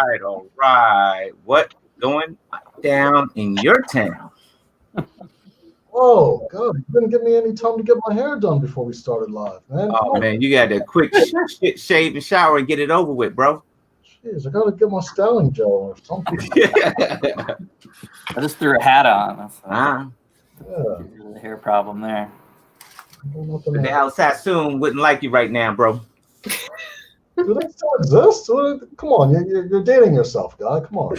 right, all right. What going down in your town? Oh, God, you didn't give me any time to get my hair done before we started live, man. Come Oh on. man, you got to quick shave and shower and get it over with, bro. Jeez, I gotta get my styling gel or something. I just threw a hat on. That's Ah, the hair problem there. but the Al Sassoon wouldn't like you right now, bro. Do they still exist? Come on, you're dating yourself, guy. Come on.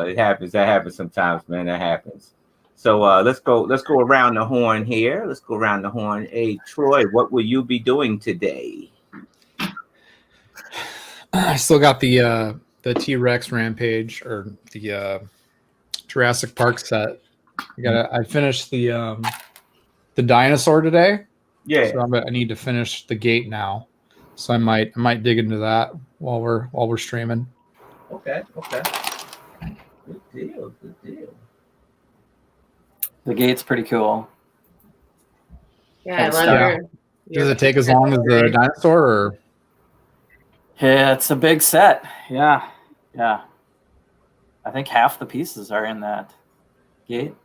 It happens. That happens sometimes, man. That happens. So let's go around the horn here. Let's go around the horn. Hey, Troy, what will you be doing today? I still got the T-Rex Rampage or the Jurassic Park set. I finished the dinosaur today. Yeah. So I need to finish the gate now. So I might dig into that while we're streaming. Okay. Good deal. The gate's pretty cool. Yeah, I love Does it take as long as the dinosaur or? Yeah, it's a big set. Yeah. I think half the pieces are in that gate.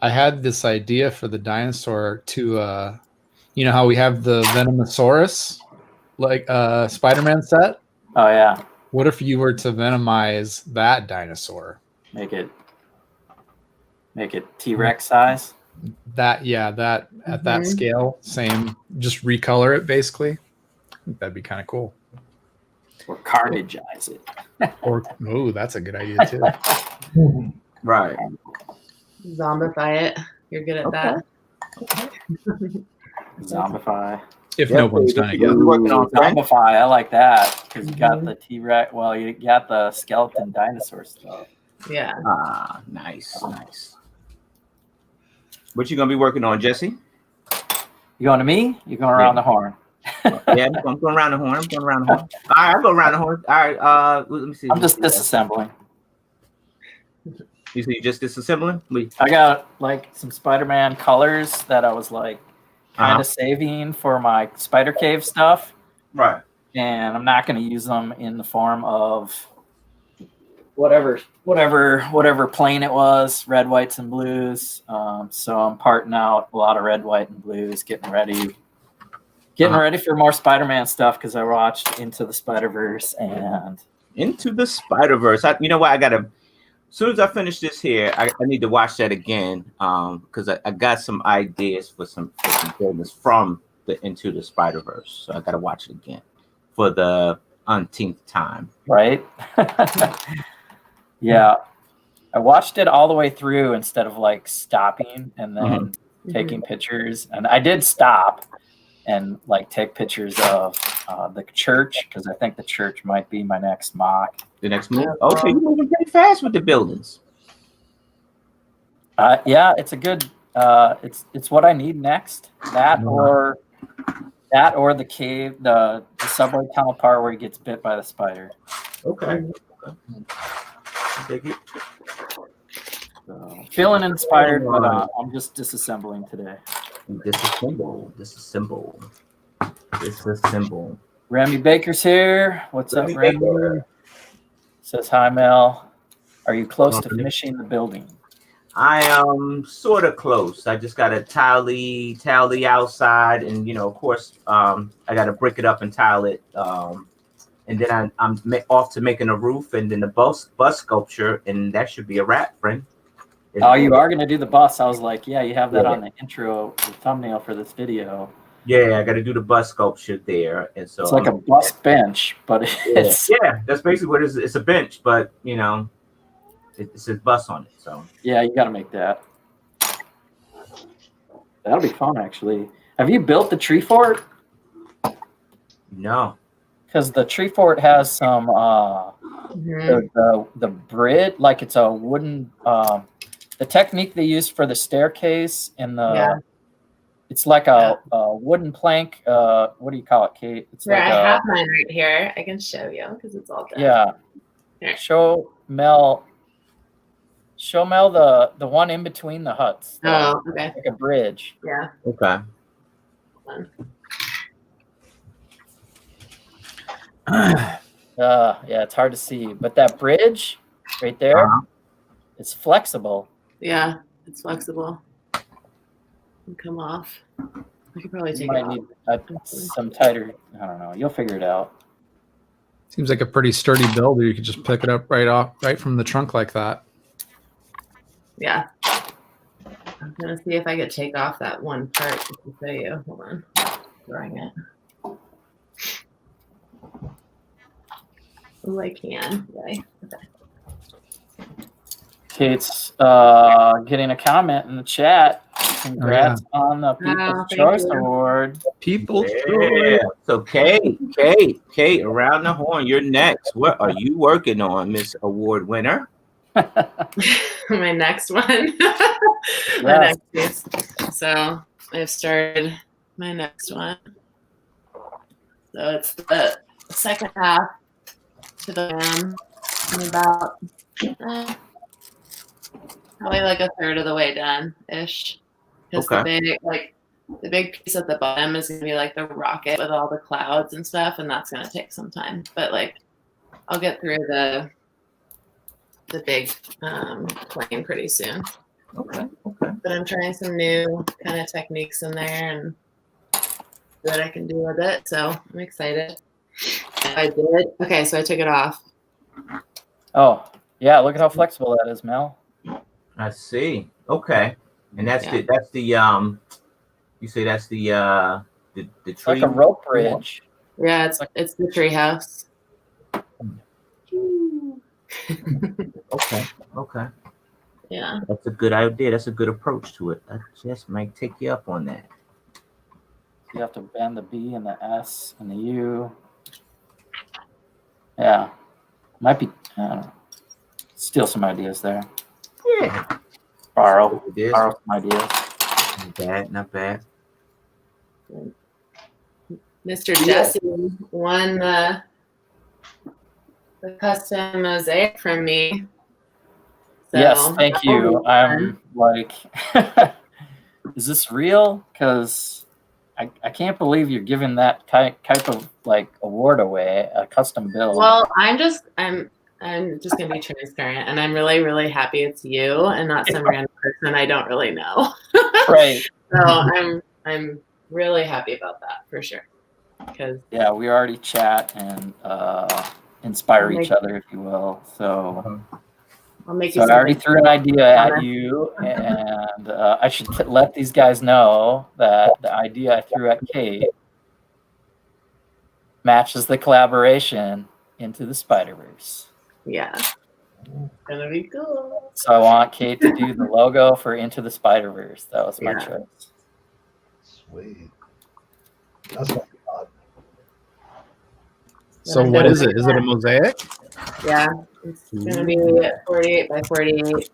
I had this idea for the dinosaur to, you know how we have the Venomosaurus, like Spider-Man set? Oh, yeah. What if you were to venomize that dinosaur? Make it T-Rex size? That at that scale, same, just recolor it basically. I think that'd be kind of cool. Or carnageize it. That's a good idea too. Right. Zombify it. You're good at that. Zombify. If no one's done it yet. Zombify, I like that because you got the T-Rex. Well, you got the skeleton dinosaur stuff. Yeah. Ah, nice. What you gonna be working on, Jesse? You going to me? You going around the horn? Yeah, I'm going around the horn. All right, I'll go around the horn. All right, let me see. I'm just disassembling. You see, you just disassembling? I got like some Spider-Man colors that I was like kind of saving for my Spider Cave stuff. Right. And I'm not going to use them in the form of whatever plane it was, red, whites, and blues. So I'm parting out a lot of red, white, and blues, getting ready for more Spider-Man stuff because I watched Into the Spider-Verse and Into the Spider-Verse. You know what? As soon as I finish this here, I need to watch that again because I got some ideas for some buildings from the Into the Spider-Verse. So I got to watch it again for the umpteenth time. Right? Yeah. I watched it all the way through instead of like stopping and then taking pictures. And I did stop and like take pictures of the church because I think the church might be my next MOC. The next move? Okay, you're moving pretty fast with the buildings. Yeah, it's a good. It's what I need next. That or the cave, the subway tunnel part where he gets bit by the spider. Okay. Take it. So, feeling inspired, but I'm just disassembling today. Disassemble. Remy Baker's here. What's up, Remy? Says hi, Mel. Are you close to finishing the building? I am sort of close. I just got to tile the outside, and of course, I got to brick it up and tile it. And then I'm off to making a roof, and then the bus sculpture, and that should be a wrap, friend. Oh, you are going to do the bus? I was like, yeah, you have that on the intro, the thumbnail for this video. Yeah, I got to do the bus sculpture there, and so it's like a bus bench, but it's that's basically what it is. It's a bench, but it says bus on it. So yeah, you got to make that. That'll be fun, actually. Have you built the tree fort? No, because the tree fort has some the bridge, like it's a wooden. The technique they use for the staircase and it's like a wooden plank. What do you call it, Kate? It's I have mine right here. I can show you because it's all done. Yeah. Here. Show Mel the one in between the huts. Oh, okay. Like a bridge. Yeah. Okay. Yeah, it's hard to see, but that bridge right there, it's flexible. Yeah, it's flexible. Can come off. I could probably You take it might off. need some tighter. I don't know. You'll figure it out. Seems like a pretty sturdy build. You could just pick it up right from the trunk like that. Yeah. I'm gonna see if I could take off that one part just to show you. Hold on. Drawing it. Oh, I can. Okay. Kate's getting a comment in the chat. Congrats on the People's thank Choice you. Award. People's Yeah. So Kate, around the horn, you're next. What are you working on, Miss Award winner? My next one. My next piece. So I've started my next one. So it's the second half to the rim. I'm about probably like a third of the way done ish. Because the big piece at the bottom is gonna be like the rocket with all the clouds and stuff, and that's gonna take some time. But like I'll get through the big plane pretty soon. Okay. But I'm trying some new kind of techniques in there and see what I can do with it. So I'm excited. I did. Okay, so I took it off. Oh, yeah. Look at how flexible that is, Mel. I see. Okay. And that's the you say that's the It's tree. like a rope bridge. Yeah, it's the tree house. Okay. Yeah. That's a good idea. That's a good approach to it. I just might take you up on that. You have to bend the B and the S and the U. Yeah. Might be, I don't know. Steal some ideas there. Yeah. Borrow It is. some ideas. Not bad. Mr. Jesse won the custom mosaic from me. So, Yes, thank you. I'm like, is this real? Because I can't believe you're giving that type of like award away, a custom build. Well, I'm just gonna be transparent, and I'm really, really happy it's you and not some random person I don't really know. Right. So I'm really happy about that for sure. Because yeah, we already chat and inspire each other, if you will. So. I'll make So I already threw an idea at you, and I should let these guys know that the idea I threw at Kate matches the collaboration Into the Spider-Verse. Yeah, it's gonna be cool. So I want Kate to do the logo for Into the Spider-Verse. That was my choice. Sweet. That's what I thought. So what is it? Is it a mosaic? Yeah, it's gonna be 48 by 48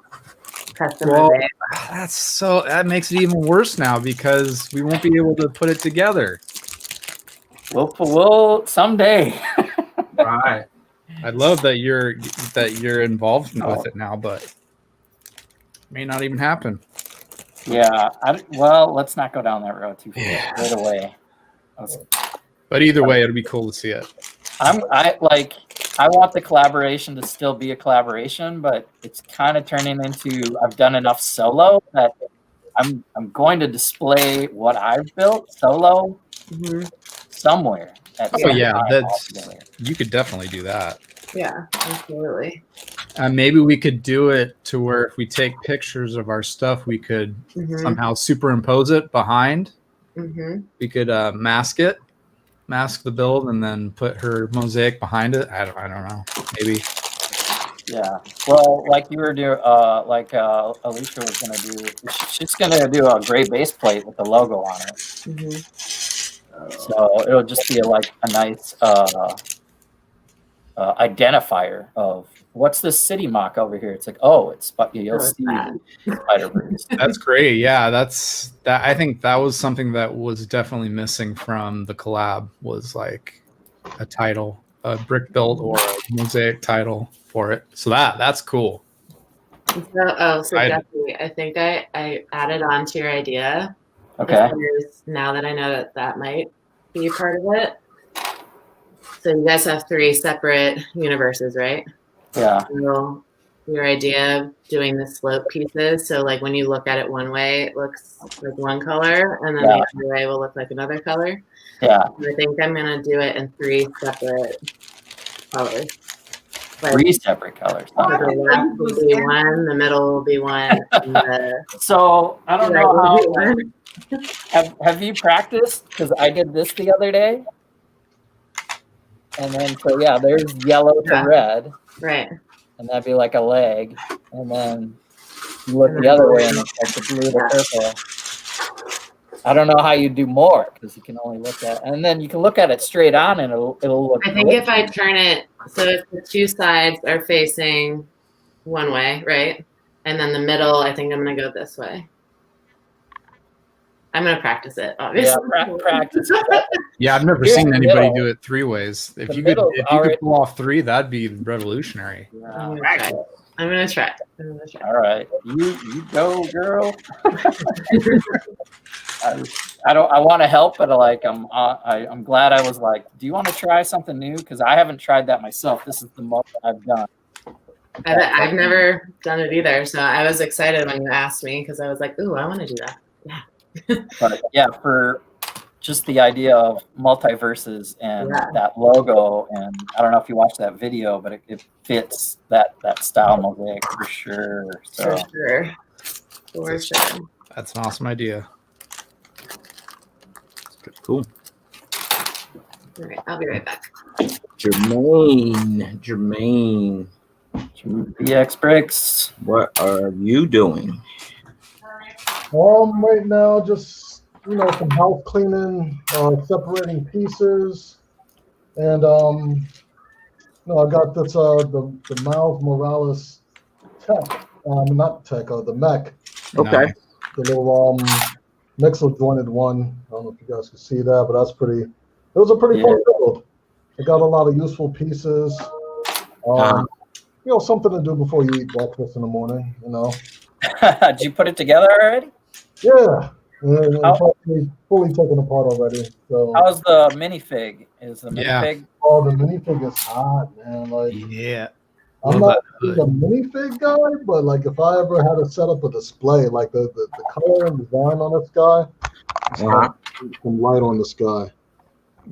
custom Well, mosaic. that makes it even worse now because we won't be able to put it together. We'll someday. Right. I love that you're involved with it now, but it may not even happen. Yeah. Well, let's not go down that road too far. Right away. But either way, it'll be cool to see it. I want the collaboration to still be a collaboration, but it's kind of turning into I've done enough solo that I'm going to display what I've built solo somewhere. Oh yeah, you could definitely do that. Yeah, absolutely. Maybe we could do it to where if we take pictures of our stuff, we could somehow superimpose it behind. We could mask the build, and then put her mosaic behind it. I don't know. Maybe. Yeah. Well, like you were doing, Alicia was gonna do. She's gonna do a gray base plate with the logo on it. So it'll just be a nice identifier of what's this city mock over here. It's like, you'll see Spider-Verse. That's great. Yeah, I think that was something that was definitely missing from the collab, was like a title, a brick build or a mosaic title for it. So that's cool. So Jesse, I think I added on to your idea. Okay. Now that I know that might be part of it. So you guys have 3 separate universes, right? Yeah. So your idea of doing the slope pieces, so like when you look at it one way, it looks like one color, and then the other way will look like another color. Yeah. So I think I'm gonna do it in 3 separate colors. Like, 3 separate colors. the left will be one, the middle will be one, and the So I don't right know will be how. one. Have you practiced? Because I did this the other day, and then so yeah, there's yellow to red, Right. and that'd be like a leg, and then you look the other way, and it's like the blue to purple. I don't know how you do more because you can only look at, and then you can look at it straight on, and it'll look. I think if I turn it so if the 2 sides are facing one way, right, and then the middle, I think I'm gonna go this way. I'm gonna practice it, obviously. Yeah, practice. Yeah, I've never Here's seen the anybody middle. do it 3 ways. If The you could, middle's if you could already- pull off 3, that'd be revolutionary. I'm gonna try it. I'm gonna try. All right, you go, girl. I want to help, but like I'm glad I was like, do you want to try something new? Because I haven't tried that myself. This is the most I've done. I've never done it either, so I was excited when you asked me because I was like, "Ooh, I want to do that." Yeah. But yeah, for just the idea of multiverses and that logo, and I don't know if you watched that video, but it fits that style mosaic for sure. So For sure. That's an awesome idea. Cool. All right, I'll be right back. Jermaine, BX Bricks. what are you doing? Right now, just some house cleaning, separating pieces, and I got this the Miles Morales tech, not tech, the mech. Okay. The little mixel jointed one. I don't know if you guys can see that, but that's pretty. It was a pretty fun build. It got a lot of useful pieces. Something to do before you eat breakfast in the morning. Did you put it together already? Yeah. It's fully taken apart already. So. How's the minifig? Is the minifig? Oh, the minifig is hot, man. Like, yeah. I'm not a minifig guy, but like if I ever had to set up a display, like the color and design on this guy, some light on this guy.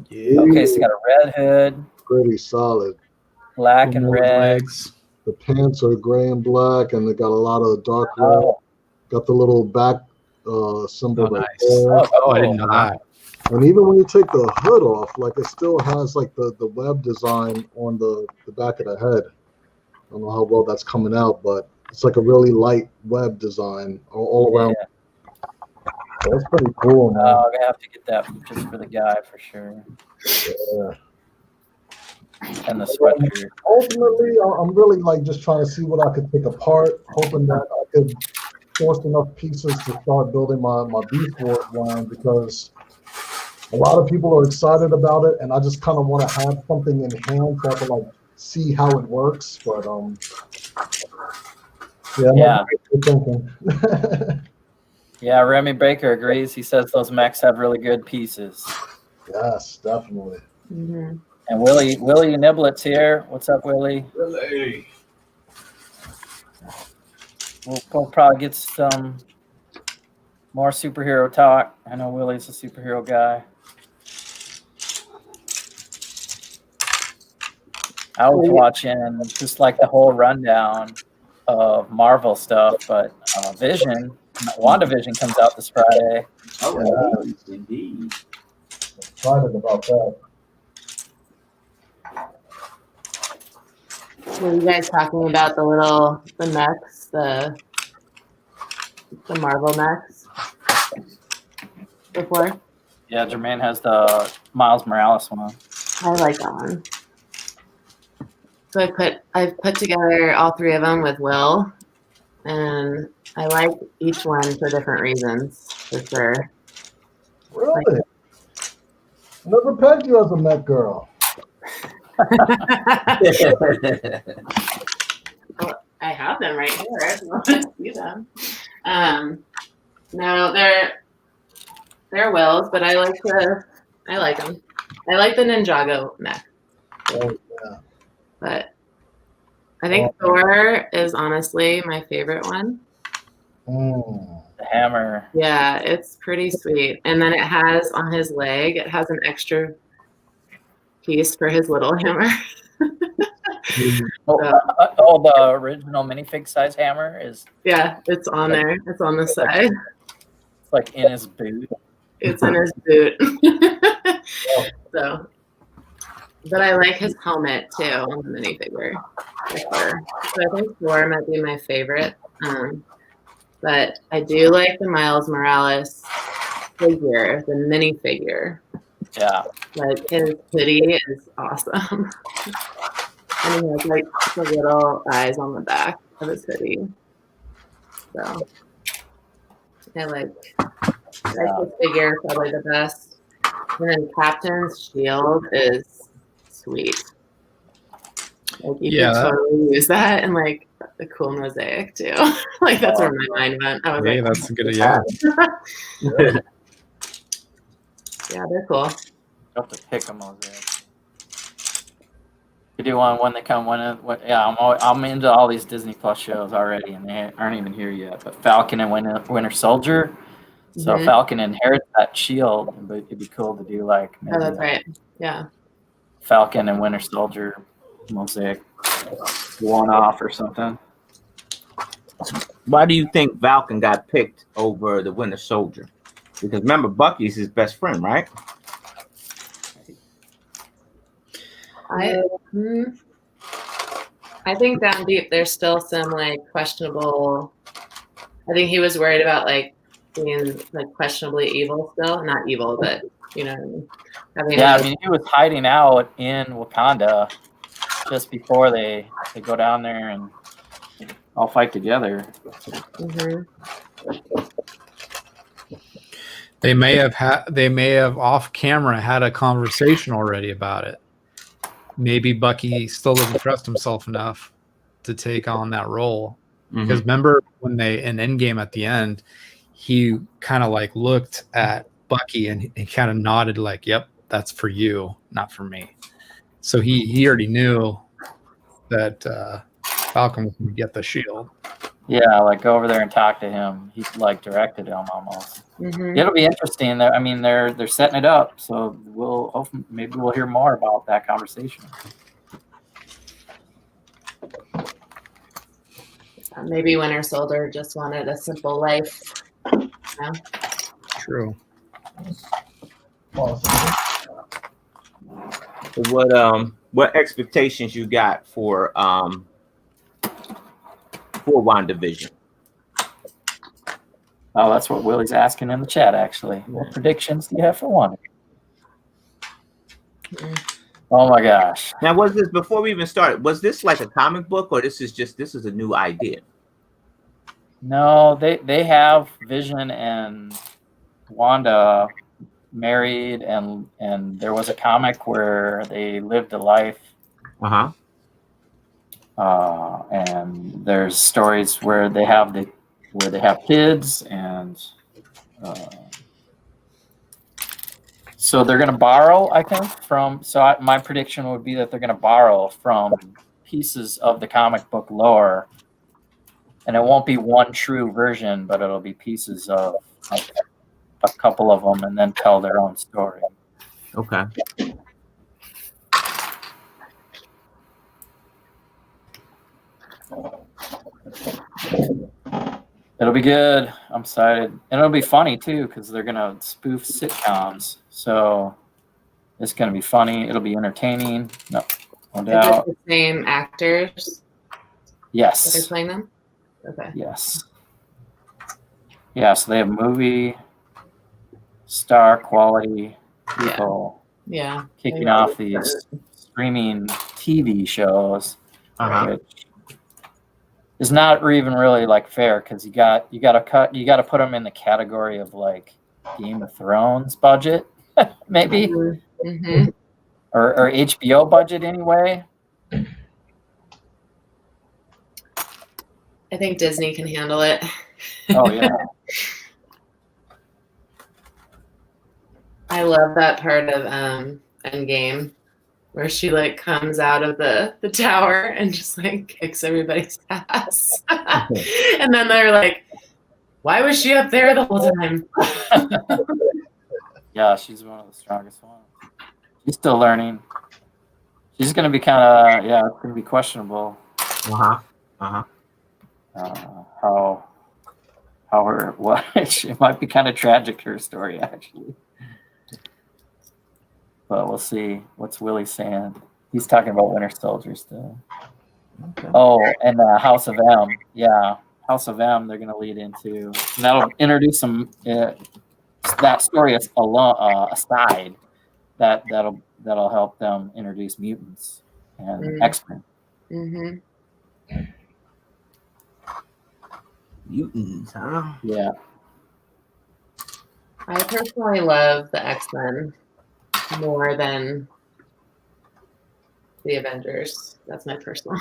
Yeah. Okay, so you got a red hood. Pretty solid. Black and red. Legs. The pants are gray and black, and they got a lot of dark red. Got the little back symbol right there. Oh, I didn't know that. And even when you take the hood off, like it still has like the web design on the back of the head. I don't know how well that's coming out, but it's like a really light web design all around. Yeah. That's pretty cool, man. I'm gonna have to get that just for the guy for sure. Yeah. And the sweatshirt. Ultimately, I'm really like just trying to see what I could take apart, hoping that I could source enough pieces to start building my Beast Wars line, because a lot of people are excited about it, and I just kind of want to have something in hand so I can like see how it works. But yeah. Thinking. Yeah, Remy Baker agrees. He says those mechs have really good pieces. Yes, definitely. Mm-hmm. And Willie Niblet's here. What's up, Willie? Willie. We'll probably get some more superhero talk. I know Willie's a superhero guy. I was watching just like the whole rundown of Marvel stuff, but WandaVision comes out this Friday. Oh, indeed. Excited about that. Were you guys talking about the mechs, the Marvel mechs before? Yeah, Jermaine has the Miles Morales one. I like that one. So I've put together all 3 of them with Will, and I like each one for different reasons, for sure. Really? Never pegged you as a Met girl. I have them right here. If you want to see them. No, they're Will's, but I like them. I like the Ninjago mech. Oh, yeah. But I think Thor is honestly my favorite one. The hammer. Yeah, it's pretty sweet. And then it has on his leg, it has an extra piece for his little hammer. The original minifig size hammer is. Yeah, it's on there. It's on the side. It's like in his boot. It's in his boot. So, but I like his helmet too on the minifigure. For sure. So I think Thor might be my favorite. But I do like the Miles Morales figure, the minifigure. Yeah. Like his hoodie is awesome. And he has like the little eyes on the back of his hoodie. So I like his figure probably the best. And then Captain's shield is sweet. Like you could totally use that in like a cool mosaic too. Like that's where my mind went. I was like, that's a good yeah. Yeah, they're cool. You have to pick a mosaic. You do one when they come. I'm into all these Disney Plus shows already, and they aren't even here yet. But Falcon and Winter Soldier. So Falcon inherits that shield, but it'd be cool to do like. Oh, that's right. Yeah. Falcon and Winter Soldier mosaic, one-off or something. Why do you think Falcon got picked over the Winter Soldier? Because remember, Bucky's his best friend, right? I think down deep there's still some like questionable. I think he was worried about like being like questionably evil still, not evil, but you know. I mean, he was hiding out in Wakanda just before they go down there and all fight together. They may have off camera had a conversation already about it. Maybe Bucky still doesn't trust himself enough to take on that role. Because remember when they in Endgame at the end, he kind of like looked at Bucky and he kind of nodded like, "Yep, that's for you, not for me." So he already knew that Falcon was going to get the shield. Yeah, like go over there and talk to him. He like directed him almost. It'll be interesting. I mean, they're setting it up, so maybe we'll hear more about that conversation. Maybe Winter Soldier just wanted a simple life. You know? True. Awesome. What expectations you got for WandaVision? Oh, that's what Willie's asking in the chat, actually. What predictions do you have for Wanda? Oh my gosh. Now, was this before we even started? Was this like a comic book, or this is a new idea? No, they have Vision and Wanda married, and there was a comic where they lived a life. And there's stories where they have kids, and so they're going to borrow, I think, my prediction would be that they're going to borrow from pieces of the comic book lore, and it won't be one true version, but it'll be pieces of a couple of them, and then tell their own story. Okay. It'll be good. I'm excited. And it'll be funny, too, because they're going to spoof sitcoms. So it's going to be funny. It'll be entertaining. No doubt. Is it the same actors? Yes. That are playing them? Okay. Yes. Yeah, so they have movie star quality people kicking off these streaming TV shows, which is not even really like fair, because you got to put them in the category of like Game of Thrones budget, maybe, or HBO budget anyway. I think Disney can handle it. Oh yeah. I love that part of Endgame where she like comes out of the tower and just like kicks everybody's ass. And then they're like, why was she up there the whole time? Yeah, she's one of the strongest ones. She's still learning. She's gonna be kind of it's gonna be questionable. How her what it might be kind of tragic, her story actually. But we'll see. What's Willie saying? He's talking about Winter Soldier still. Okay. Oh, and House of M. Yeah, House of M. They're gonna lead into, and that'll introduce some that story aside. That'll help them introduce mutants and X-Men. Mm-hmm. Mutants, huh? Yeah. I personally love the X-Men more than the Avengers. That's my personal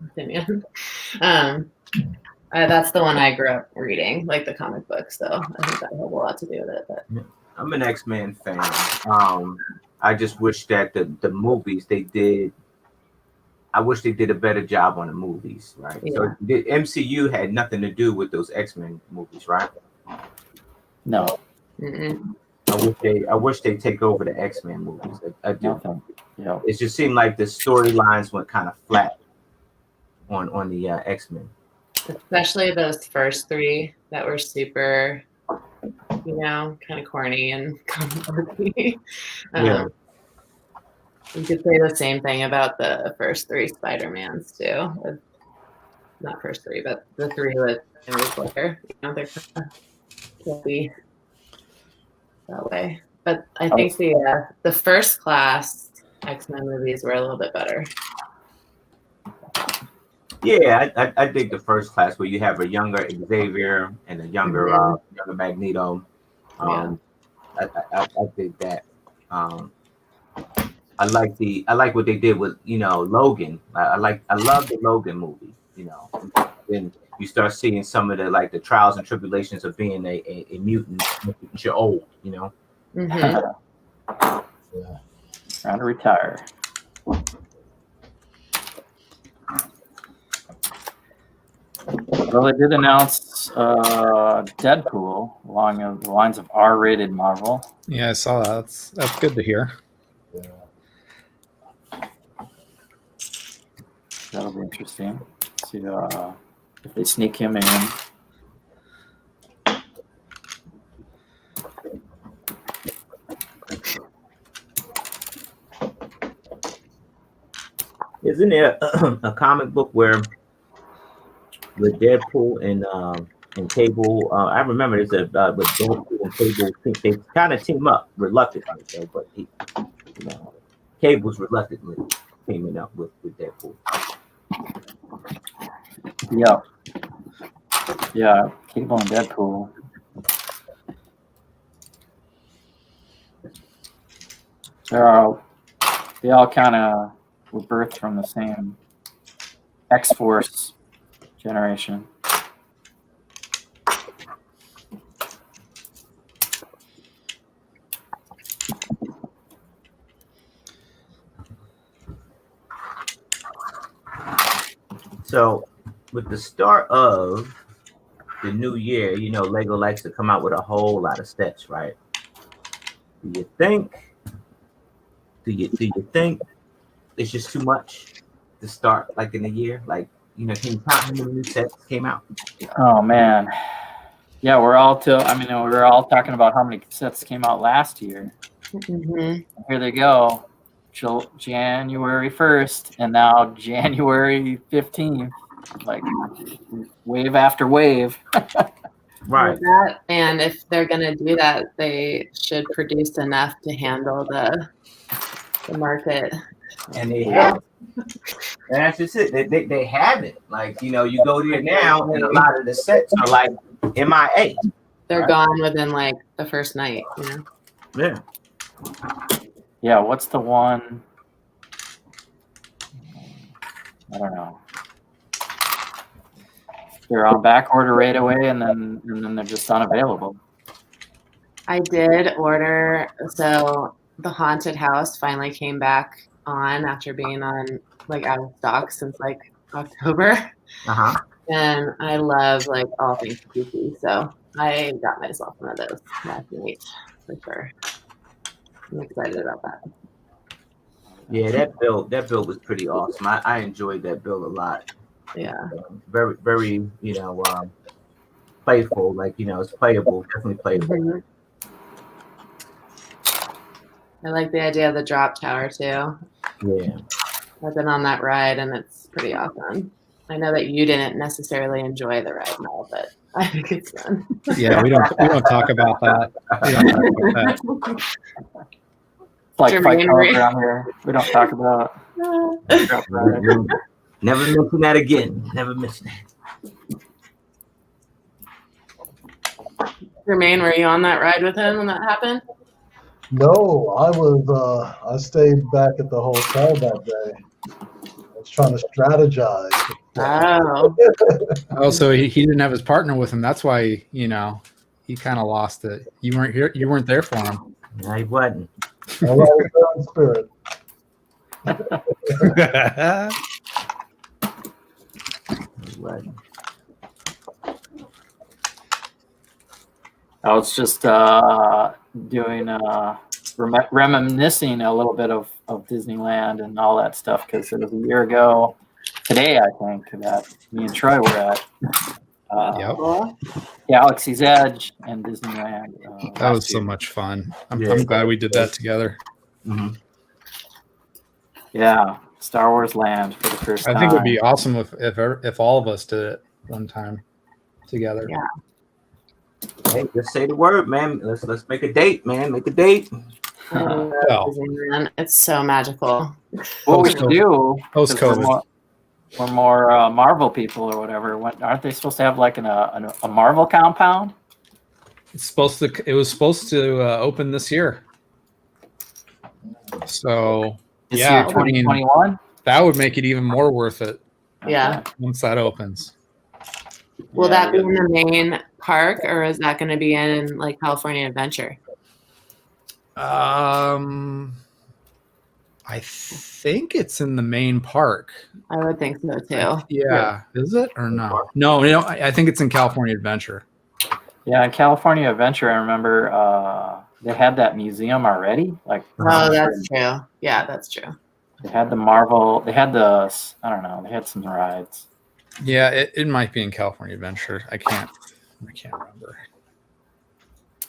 opinion. That's the one I grew up reading, like the comic books. So I think that has a lot to do with it. But I'm an X-Men fan. I just wish that the movies they did. I wish they did a better job on the movies, right? Yeah. So the MCU had nothing to do with those X-Men movies, right? No. Mm-mm. I wish they take over the X-Men movies. I do. Nothing. Yeah. It just seemed like the storylines went kind of flat on the X-Men. Especially those first three that were super, kind of corny and comic-y. Yeah. You could say the same thing about the first three Spider-Mans too. Not first three, but the three with Henry Blair. They're kind of be that way. But I think the first class X-Men movies were a little bit better. Yeah, I dig the first class where you have a younger Xavier and a younger Magneto. I dig that. I like what they did with Logan. I love the Logan movie. Then you start seeing some of the trials and tribulations of being a mutant once you're old. Mm-hmm. Yeah. Trying to retire. Well, they did announce Deadpool along the lines of R-rated Marvel. Yeah, I saw that. That's good to hear. Yeah. That'll be interesting. See if they sneak him in. Isn't there a comic book where with Deadpool and Cable? I remember there's with Deadpool and Cable. They kind of team up reluctantly, though, but Cable's reluctantly teaming up with Deadpool. Yeah, Cable and Deadpool. They all kind of were birthed from the same X-Force generation. So, with the start of the new year, Lego likes to come out with a whole lot of sets, right? Do you think it's just too much to start in the year? Can you count how many new sets came out? Oh man, yeah, we're all talking about how many sets came out last year. Mm-hmm. Here they go, January 1st, and now January 15th, wave after wave. Right. That, and if they're going to do that, they should produce enough to handle the market. And they have. And that's just it. They have it. You go there now, and a lot of the sets are MIA. They're gone within the first night. Yeah. Yeah. What's the one? I don't know. They're on back order right away, and then they're just unavailable. I did order. So the haunted house finally came back on after being on like out of stock since like October. And I love like all things goofy. So I got myself one of those last night for sure. I'm excited about that. Yeah, that build was pretty awesome. I enjoyed that build a lot. Yeah. Very, very, playful. Like, it's playable, definitely playable. Mhm. I like the idea of the drop tower too. Yeah. I've been on that ride and it's pretty awesome. I know that you didn't necessarily enjoy the ride, Mel, but I think it's fun. Yeah, we don't talk about that. We don't talk about that. It's like Fight Jermaine Club Ray. around here. We don't talk about. Never mention that again. Never mention that. Jermaine, were you on that ride with him when that happened? No, I stayed back at the hotel that day. I was trying to strategize. Oh. Oh, so he didn't have his partner with him. That's why, he kind of lost it. You weren't here. You weren't there for him. No, he wasn't. I was there in spirit. He wasn't. I was just doing reminiscing a little bit of Disneyland and all that stuff because it was a year ago today, I think, that me and Troy were at Galaxy's Edge and Disneyland. That was so much fun. I'm Yeah. glad we did that together. Mm-hmm. Yeah, Star Wars Land for the first time. I think it would be awesome if all of us did it one time together. Yeah. Hey, just say the word, man. Let's make a date, man. Make a date. I love Well. Disneyland. It's so magical. What we should do, Post-COVID. we're more Marvel people or whatever. Aren't they supposed to have like a Marvel compound? It was supposed to open this year. So This year, 2021. That would make it even more worth it Yeah. once that opens. Will that be in the main park or is that going to be in like California Adventure? I think it's in the main park. I would think so too. Yeah. Is it or no? No, I think it's in California Adventure. Yeah, in California Adventure, I remember they had that museum already. Like, Oh, that's true. Yeah, that's true. they had the Marvel. They had the I don't know. They had some rides. Yeah, it might be in California Adventure. I can't remember.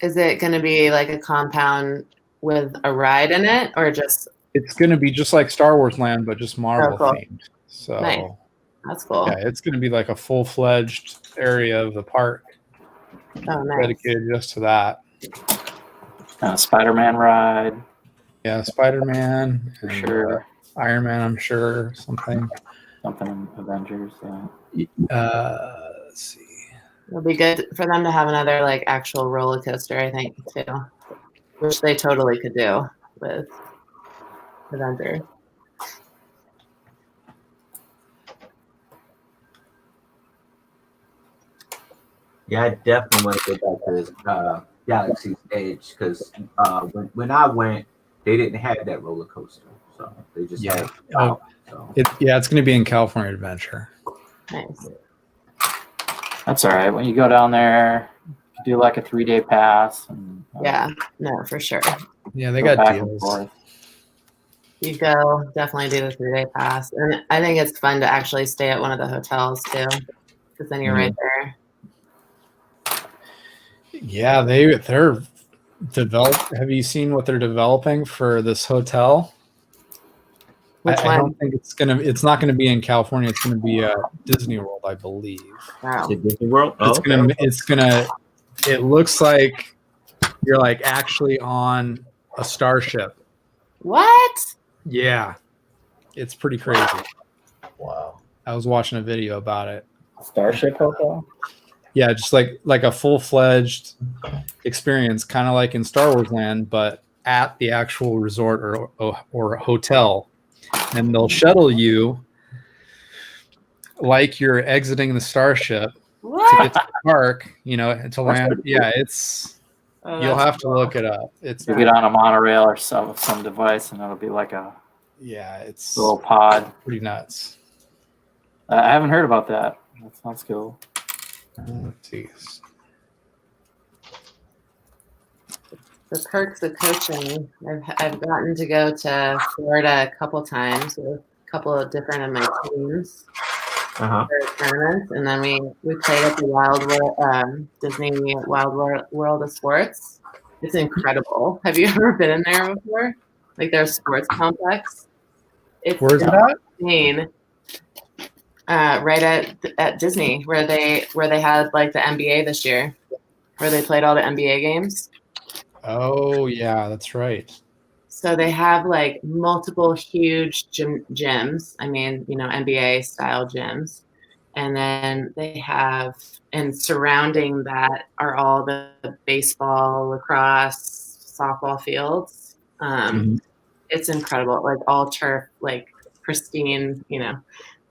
Is it going to be like a compound with a ride in it or just? It's going to be just like Star Wars Land, but just Marvel cool. themed. So Nice. That's cool. yeah, it's going to be like a full-fledged area of the park Oh, nice. dedicated just to that. Spider-Man ride Yeah, Spider-Man for and, sure. Iron Man, I'm sure something. Something in Avengers. Yeah. Let's see. It'll be good for them to have another like actual roller coaster, I think, too, which they totally could do with Avengers. Yeah, I definitely want to go back to this Galaxy's Edge because when I went, they didn't have that roller coaster, so they just had it out, so. It's going to be in California Adventure. Nice. That's all right. When you go down there, you do like a 3-day pass. And, Yeah, no, for sure. Yeah, they go got back and deals. forth. You go, definitely do the 3-day pass. And I think it's fun to actually stay at one of the hotels too, because then you're right there. Yeah, they're developed. Have you seen what they're developing for this hotel? Which I one? don't think it's not gonna be in California. It's gonna be Disney World, I believe. Wow. Is it Disney World? It looks like you're like actually on a starship. What? Yeah. It's pretty crazy. Wow. I was watching a video about it. Starship Hotel? Yeah, just like a full-fledged experience, kind of like in Star Wars Land, but at the actual resort or hotel. And they'll shuttle you like you're exiting the starship to What? get to the park, to land. Yeah, Oh, you'll that's have to look it up. It's You get on a monorail or some device, and it'll be like a Yeah, it's The little pod. pretty nuts. I haven't heard about that. That sounds cool. Let's see. The perks of coaching. I've gotten to go to Florida a couple times with a couple of different of my teams Uh-huh. for tournaments, and then we played at the Disney World of Sports. It's incredible. Have you ever been in there before? Like their sports complex. Where's it at? Insane. Right at Disney, where they had like the NBA this year, where they played all the NBA games. Oh yeah, that's right. So they have like multiple huge gyms. I mean, NBA style gyms. And then they have, and surrounding that are all the baseball, lacrosse, softball fields. It's incredible, like all turf, like pristine,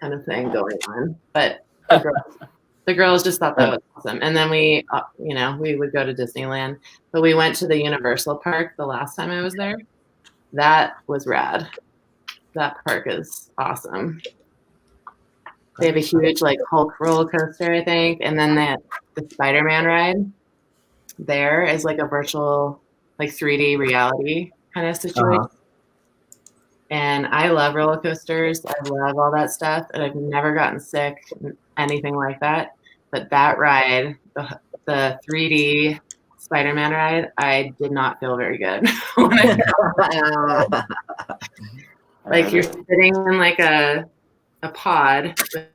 kind of thing going on. But the girls just thought that was awesome. And then we would go to Disneyland, but we went to the Universal Park the last time I was there. That was rad. That park is awesome. They have a huge like Hulk roller coaster, I think, and then the Spider-Man ride there is like a virtual, like 3D reality kind of situation. Uh-huh. And I love roller coasters. I love all that stuff, and I've never gotten sick, anything like that. But that ride, the 3D Spider-Man ride, I did not feel very good. Like you're sitting in like a pod with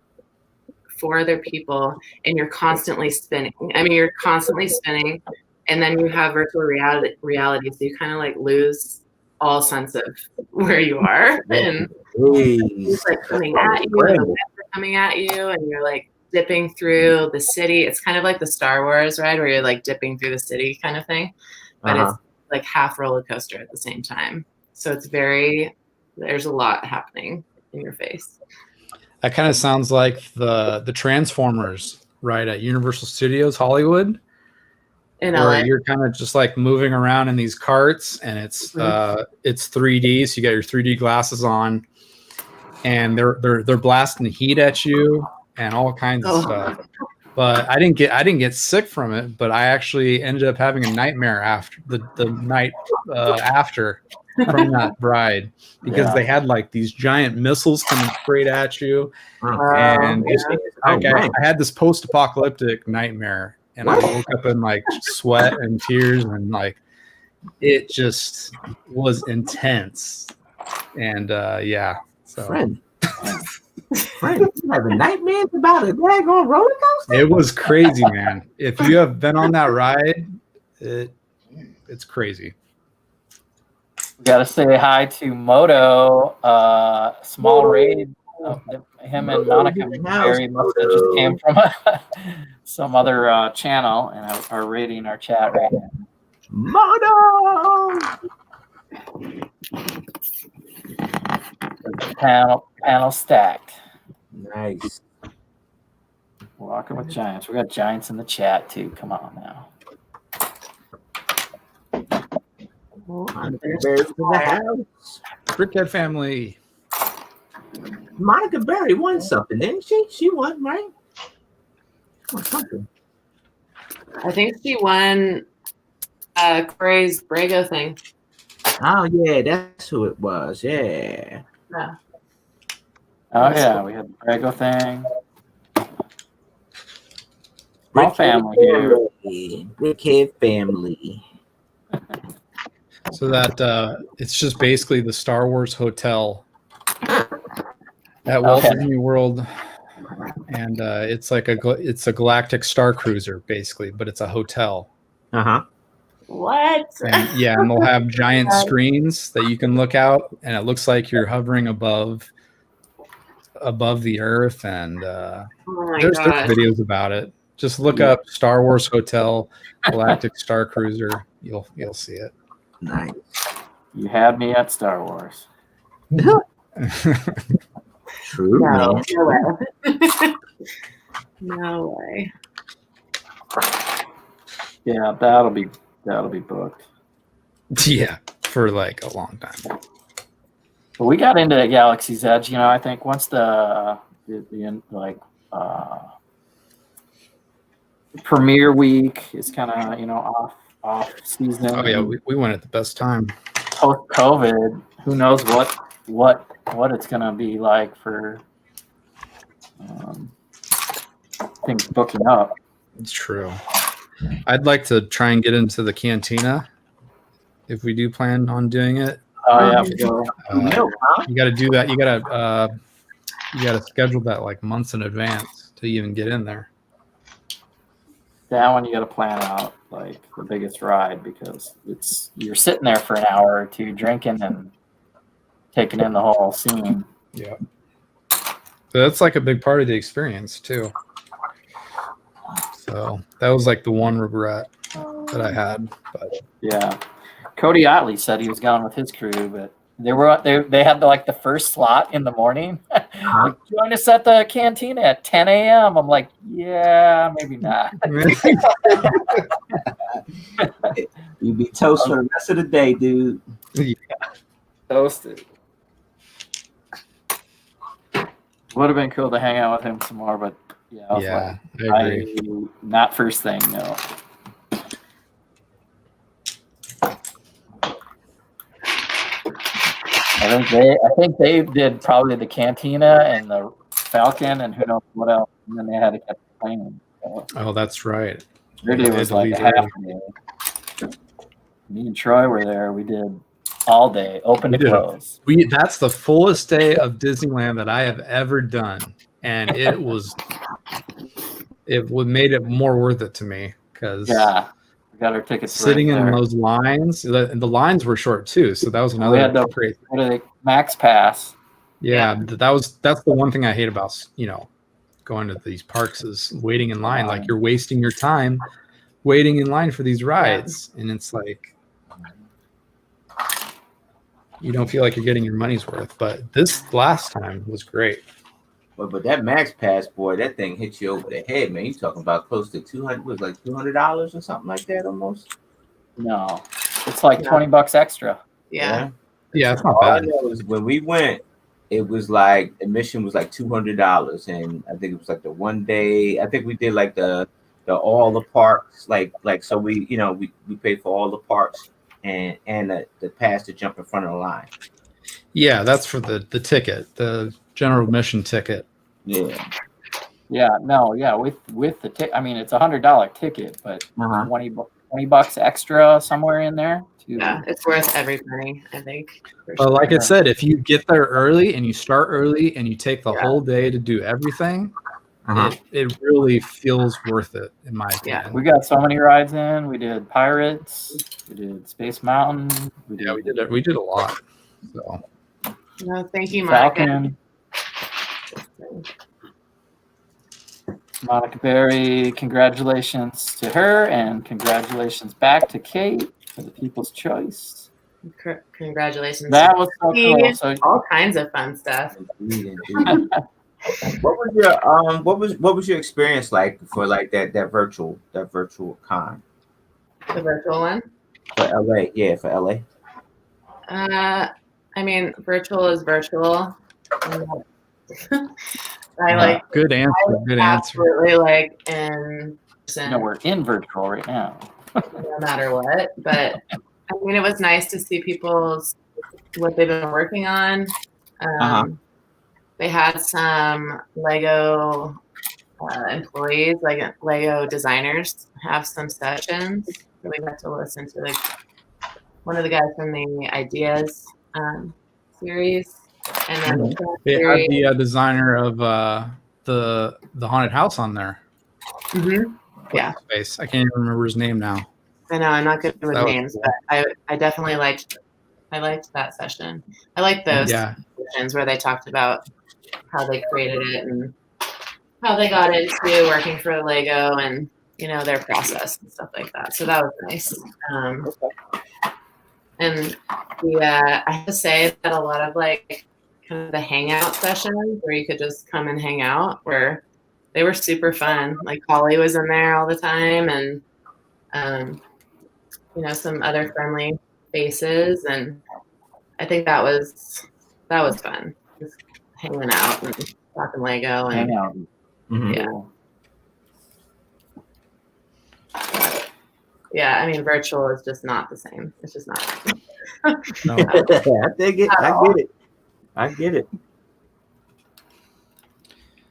4 other people, and you're constantly spinning. I mean, you're constantly spinning, and then you have virtual reality, so you kind of like lose all sense of where you are, and it's like coming at you, and the winds are coming at you, and you're like dipping through the city. It's kind of like the Star Wars ride where you're like dipping through the city kind of thing, but it's like half roller coaster at the same time. So there's a lot happening in your face. That kind of sounds like the Transformers ride at Universal Studios Hollywood. In where LA. you're kind of just like moving around in these carts, and it's 3D, so you got your 3D glasses on, and they're blasting heat at you and all kinds of stuff. But I didn't get sick from it, but I actually ended up having a nightmare after the night after from that ride, because they had like these giant missiles coming straight at you, and I had this post-apocalyptic nightmare. And I woke up in like sweat and tears, and like it just was intense. And so friend, you having nightmares about a daggone roller coaster? It was crazy, man. If you have been on that ride, it's crazy. We gotta say hi to Moto, small raid. Him and Monica Berry must have just came from some other channel and are raiding our chat right now. Moto! Panel stacked. Nice. Walking with giants. We got giants in the chat too. Come on now. Brickhead family. Monica Berry won something, didn't she? She won, right? Something. I think she won Corey's Brago thing. Oh yeah, that's who it was. Yeah. Yeah. Oh yeah, we had the Brago thing. All family here. Brickhead family. So that it's just basically the Star Wars hotel at Walt Disney World, and it's like it's a galactic star cruiser basically, but it's a hotel. What? And, and they'll have giant screens that you can look out, and it looks like you're hovering above the earth. And there's videos about it. Just look up Star Wars Hotel Galactic Star Cruiser. You'll see it. Nice. You had me at Star Wars. True. No way. No way. Yeah, that'll be booked. Yeah, for like a long time. But we got into Galaxy's Edge, I think once the premiere week is kind of, off season. Oh yeah, we went at the best time. Post COVID, who knows what it's gonna be like for things booking up. It's true. I'd like to try and get into the cantina if we do plan on doing it. Oh yeah, for sure. You got to do that. You got to schedule that like months in advance to even get in there. That one you got to plan out like the biggest ride because you're sitting there for an hour or two drinking and taking in the whole scene. Yeah, so that's like a big part of the experience too. So that was like the one regret that I had. But yeah, Cody Otley said he was going with his crew, but they had the first slot in the morning. Like, join us at the cantina at 10 a.m. I'm like, yeah, maybe not. You'd be toast for the rest of the day, dude. Yeah. Toasted. Would have been cool to hang out with him some more, but yeah, I agree. Not first thing, no. I think they did probably the cantina and the Falcon and who knows what else, and then they had to keep playing. So Oh, that's right. their day was like a half day. Me and Troy were there. We did all day, open to close. That's the fullest day of Disneyland that I have ever done, and it made it more worth it to me because we got our tickets. Sitting in those lines, the lines were short too, so that was another. We had the Max Pass. Yeah, that's the one thing I hate about going to these parks is waiting in line. Like you're wasting your time waiting in line for these rides, and it's like you don't feel like you're getting your money's worth. But this last time was great. But that Max Pass, boy, that thing hits you over the head, man. You talking about close to $200 or something like that almost? No, it's like $20 extra. Yeah, it's not All I bad. know is when we went, it was like admission was like $200, and I think it was like the one day. I think we did like the all the parks, like so we we paid for all the parks and the pass to jump in front of the line. Yeah, that's for the ticket, the general admission ticket. Yeah. With the ticket. I mean, it's $100 ticket, but $20 extra somewhere in there. Yeah, it's worth every penny, I think. But like I said, if you get there early and you start early and you take the whole day to do everything, it really feels worth it, in my opinion. Yeah, we got so many rides in. We did Pirates. We did Space Mountain. We did a lot. So. No, thank you, Monica. Falcon. Monica Berry, congratulations to her, and congratulations back to Kate for the People's Choice. Congratulations. That was so cool. So, all kinds of fun stuff. What was your experience like for like that virtual con? The virtual one? For LA, yeah, for LA. I mean, virtual is virtual. Good answer. Good answer. Absolutely, like in person. We're in virtual right now. No matter what, but I mean, it was nice to see what they've been working on. They had some Lego employees, like Lego designers, have some sessions. So we got to listen to like one of the guys from the Ideas series, and then they had the designer of the haunted house on there. Yeah, space. I can't even remember his name now. I know I'm not good with names, but I definitely liked that session. I like those sessions where they talked about how they created it and how they got into working for Lego and their process and stuff like that. So that was nice. And I have to say that a lot of like kind of the hangout sessions where you could just come and hang out they were super fun. Like Holly was in there all the time, and some other friendly faces, and I think that was that was fun. Just hanging out and talking Lego and Hang out. Mhm. yeah. I mean, virtual is just not the same. It's just not. No. I dig it. I get it. I get it.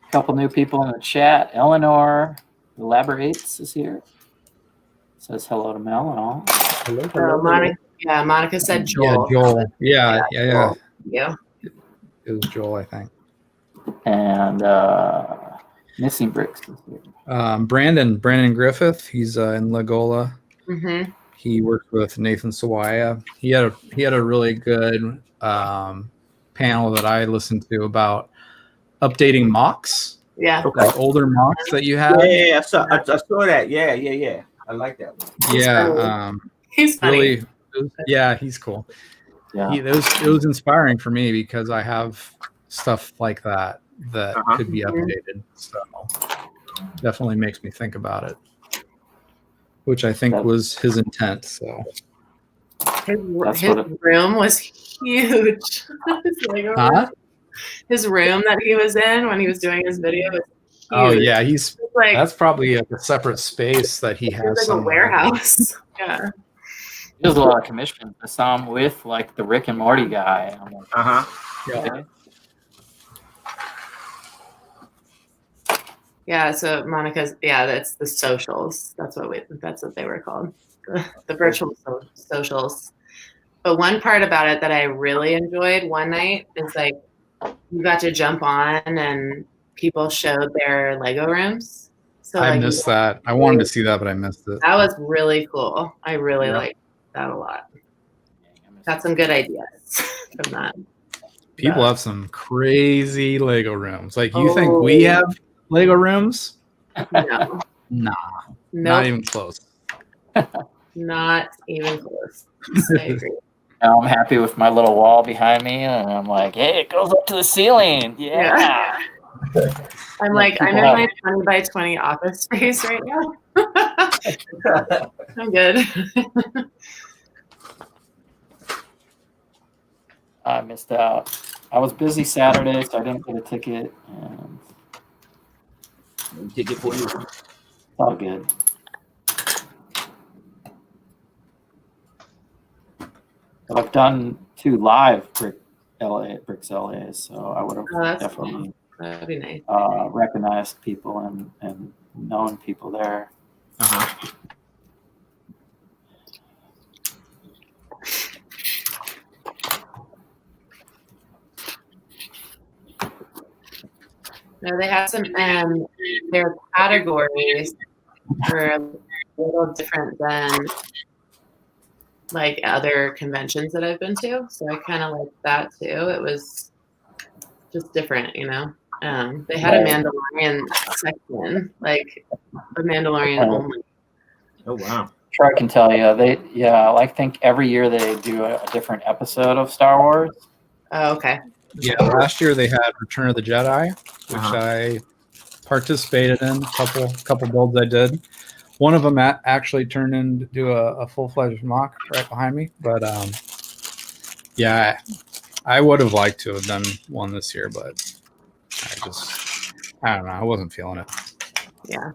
A couple new people in the chat. Eleanor Elaborates is here. Says hello to Mel and all. So Monica said Joel. Yeah, Joel. Yeah. Joel. Yeah. It was Joel, I think. And Missing Bricks is here. Brandon Griffith. He's in Lagola. Mm-hmm. He worked with Nathan Sawaya. He had a really good panel that I listened to about updating MOCs. Yeah. Okay. Like older MOCs that you had. Yeah, I saw that. Yeah. I like that one. Yeah. He's funny. Really, he's cool. Yeah. It was inspiring for me because I have stuff like that could be updated. So definitely makes me think about it, which I think was his intent. So His room was huge. His room that he was in when he was doing his video was huge. Oh yeah, that's probably a separate space that he has. Like a warehouse. Yeah. He does a lot of commissions. I saw him with like the Rick and Morty guy. I'm like, Yeah. Yeah, so Monica's that's the socials. That's what they were called. The virtual socials. But one part about it that I really enjoyed one night is like you got to jump on and people showed their Lego rooms. So I missed that. I wanted to see that, but I missed it. That was really cool. I really liked that a lot. Got some good ideas from that. People have some crazy Lego rooms. Like, you think we have Lego rooms? No. Nah. Nope. Not even close. Not even close. I agree. Now I'm happy with my little wall behind me, and I'm like, hey, it goes up to the ceiling. Yeah. I'm like, I'm in my 20 by 20 office space right now. I'm good. I missed out. I was busy Saturday, so I didn't get a ticket. And Ticket for you. it's all good. But I've done 2 live Bricks LA, so I would have definitely That'd be nice. recognized people and known people there. No, they have some, their categories are a little different than like other conventions that I've been to. So I kind of like that too. It was just different, you know. They had a Mandalorian section, like a Mandalorian only. Oh wow! Sure, I can tell you. I think every year they do a different episode of Star Wars. Oh, okay. Yeah, last year they had Return of the Jedi, which I participated in. Couple builds I did. One of them actually turned into a full-fledged MOC right behind me. But yeah, I would have liked to have done one this year, but I don't know. I wasn't feeling it. Yeah.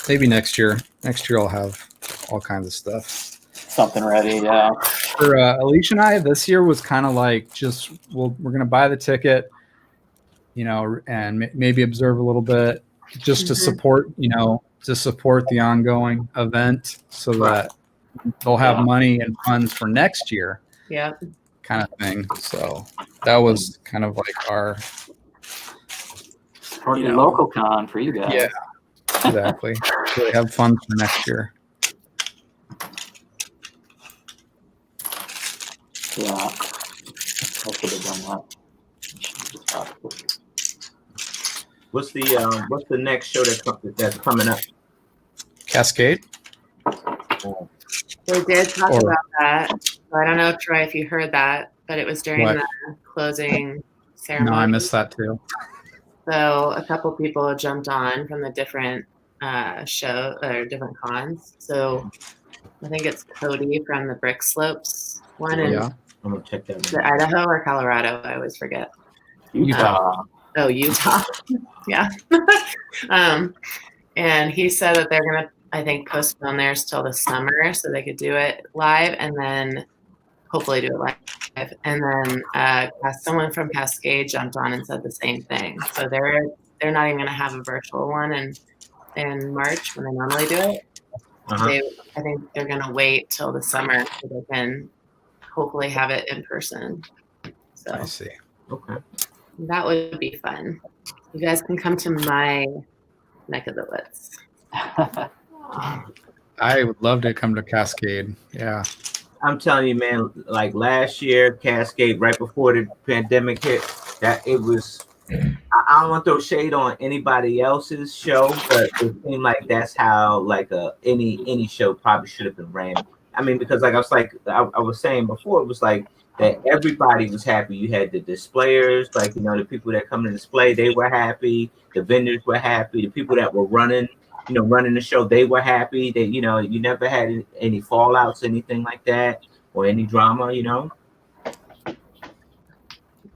Maybe next year. Next year I'll have all kinds of stuff. Something ready, yeah. For Alicia and I, this year was kind of like just we're going to buy the ticket, you know, and maybe observe a little bit just to support, you know, the ongoing event so that they'll have money and funds for next year. Yeah. Kind of thing. So that was kind of like our local con for you guys. Yeah, exactly. So they have funds for next year. Yeah, I could have done that. What's the next show that's coming up? Cascade. They did talk about that. I don't know, Troy, if you heard that, but it was during the closing ceremony. No, I missed that too. So a couple people jumped on from the different show or different cons. So I think it's Cody from the Brick Slopes One in Yeah. I'm gonna check that is it one. Idaho or Colorado? I always forget. Utah. Oh, Utah. Yeah. And he said that they're gonna, I think, postpone theirs till the summer so they could do it live, and then hopefully do it live. And then someone from Cascade jumped on and said the same thing. So they're not even gonna have a virtual one in March when they normally do it. Uh-huh. I think they're gonna wait till the summer so they can hopefully have it in person. So I see. Okay. that would be fun. You guys can come to my neck of the woods. I would love to come to Cascade. Yeah. I'm telling you, man, like last year, Cascade, right before the pandemic hit, that it was. I don't want to throw shade on anybody else's show, but it seemed like that's how like any show probably should have been ran. I mean, because like I was saying before, it was like that everybody was happy. You had the displayers, like the people that come to display, they were happy. The vendors were happy. The people that were running the show, they were happy. That you never had any fallouts, anything like that, or any drama.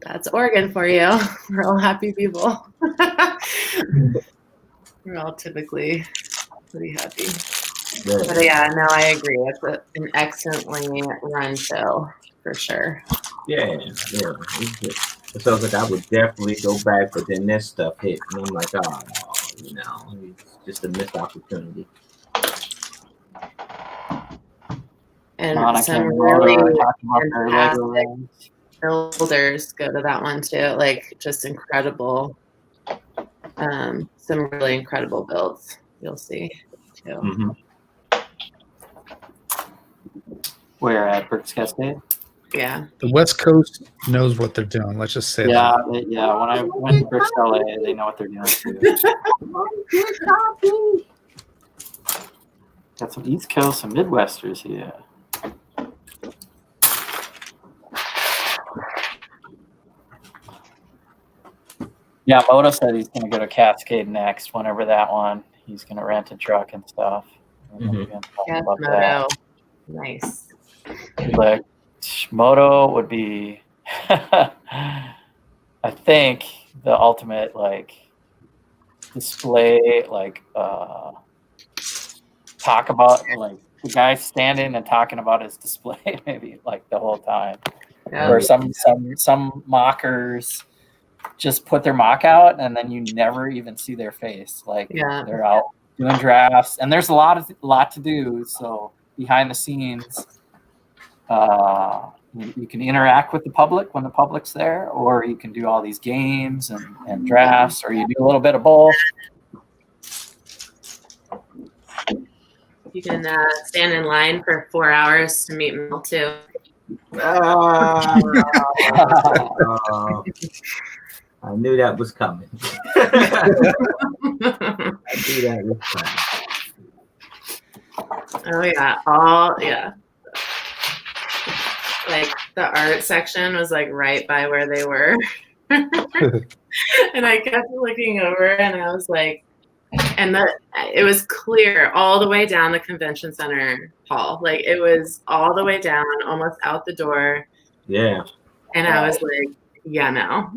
That's Oregon for you. We're all happy people. We're all typically pretty happy. Yeah. But yeah, no, I agree. It's an excellently run show for sure. Yeah. So I was like, I would definitely go back, but then this stuff hit, and I'm like, oh, it's just a missed opportunity. And Monica some and Laura really are talking about their Lego fantastic range. builders go to that one too. Like just incredible. Some really incredible builds you'll see too. Mm-hmm. Where at Brooks Cascade? Yeah. The West Coast knows what they're doing. Let's just say Yeah, that. yeah. When I went to Brooks LA, they know what they're doing too. Got some East Coast, some Midwesters here. Yeah, Moto said he's going to go to Cascade next. Whenever that one, he's going to rent a truck and stuff. Mhm. Yes, About that. Moto. Nice. Like Moto would be, I think, the ultimate like display, like talk about like the guy standing and talking about his display maybe like the whole time. Yeah. Or some mockers just put their mock out and then you never even see their face. Like Yeah. they're out doing drafts and there's a lot to do. So behind the scenes, you can interact with the public when the public's there, or you can do all these games and drafts, or you do a little bit of both. You can stand in line for 4 hours to meet Mel too. I knew that was coming. I knew that was coming. Oh yeah, like the art section was like right by where they were. And I kept looking over and I was like, it was clear all the way down the convention center hall. Like it was all the way down, almost out the door. Yeah. And I was like, yeah, no.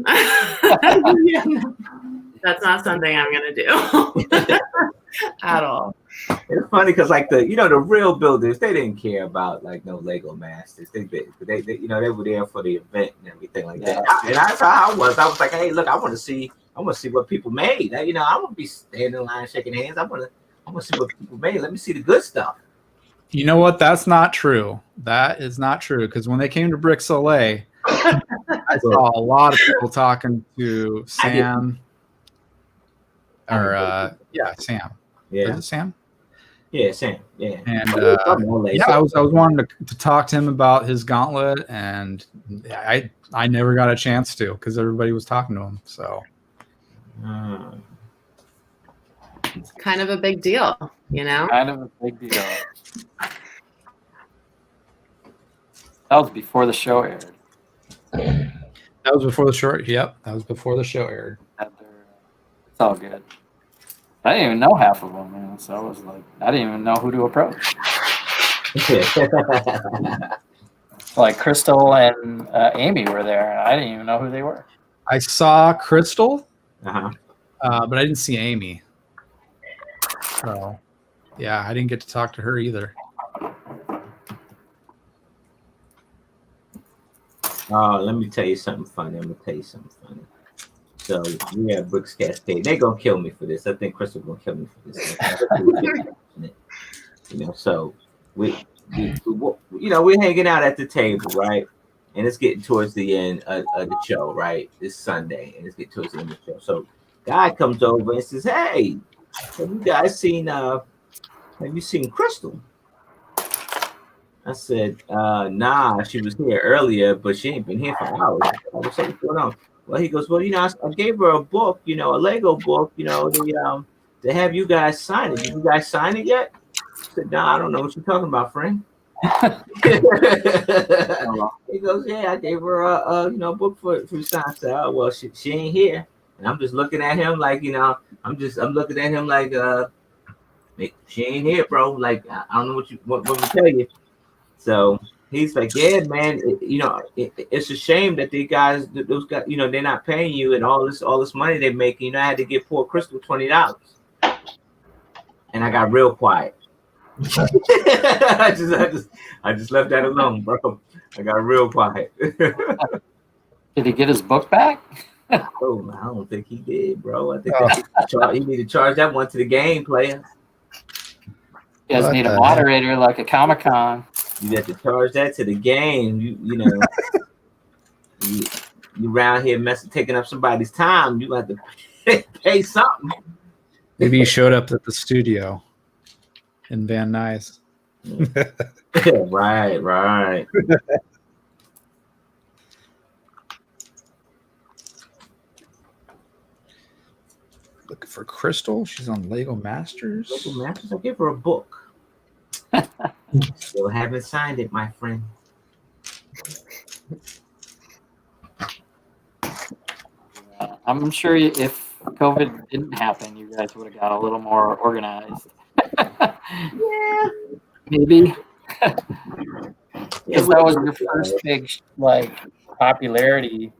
That's not something I'm going to do at all. It's funny because like the real builders, they didn't care about like no Lego masters. They they were there for the event and everything like that. And that's how I was. I was like, hey, look, I want to see what people made. I want to be standing in line shaking hands. I want to see what people made. Let me see the good stuff. You know what? That's not true. That is not true. Because when they came to Bricks LA, I saw a lot of people talking to Sam. Sam. Yeah. Is it Sam? Yeah, Sam. Yeah. And I was wanting to talk to him about his gauntlet, and I never got a chance to because everybody was talking to him. So it's kind of a big deal, Kind of a big deal. That was before the show aired. that was before the show. Yep, that was before the show aired. It's all good. I didn't even know half of them, man. So I was like, I didn't even know who to approach. Like Crystal and Amy were there, and I didn't even know who they were. I saw Crystal, Uh-huh. but I didn't see Amy. So, yeah, I didn't get to talk to her either. Let me tell you something funny. So we have Brooks Cascade. They're gonna kill me for this. I think Crystal gonna kill me for this. So we're hanging out at the table, right? And it's getting towards the end of the show, right? This Sunday, and it's getting towards the end of the show. So guy comes over and says, "Hey, have you guys seen Crystal?" I said, nah, she was here earlier, but she ain't been here for hours. I was saying, what's going on? Well, he goes, well, I gave her a book, a Lego book, to have you guys sign it. Did you guys sign it yet? I said, nah, I don't know what you're talking about, friend. He goes, yeah, I gave her a book for sign. I said, oh, well, she ain't here. And I'm just looking at him like, I'm looking at him like, she ain't here, bro. Like, I don't know what to tell you. So he's like, yeah, man, it's a shame that those guys, they're not paying you and all this money they're making. I had to give poor Crystal $20. And I got real quiet. I just left that alone, bro. I got real quiet. Did he get his book back? Oh, I don't think he did, bro. I think he need to charge that one to the game player. You guys need a moderator like a Comic-Con. You have to charge that to the game. You around here taking up somebody's time. You have to pay something. Maybe he showed up at the studio in Van Nuys. Right. Looking for Crystal. She's on Lego Masters. Lego Masters. I'll give her a book. Still haven't signed it, my friend. I'm sure if COVID didn't happen, you guys would have got a little more organized. Yeah, maybe. Because that was your first big popularity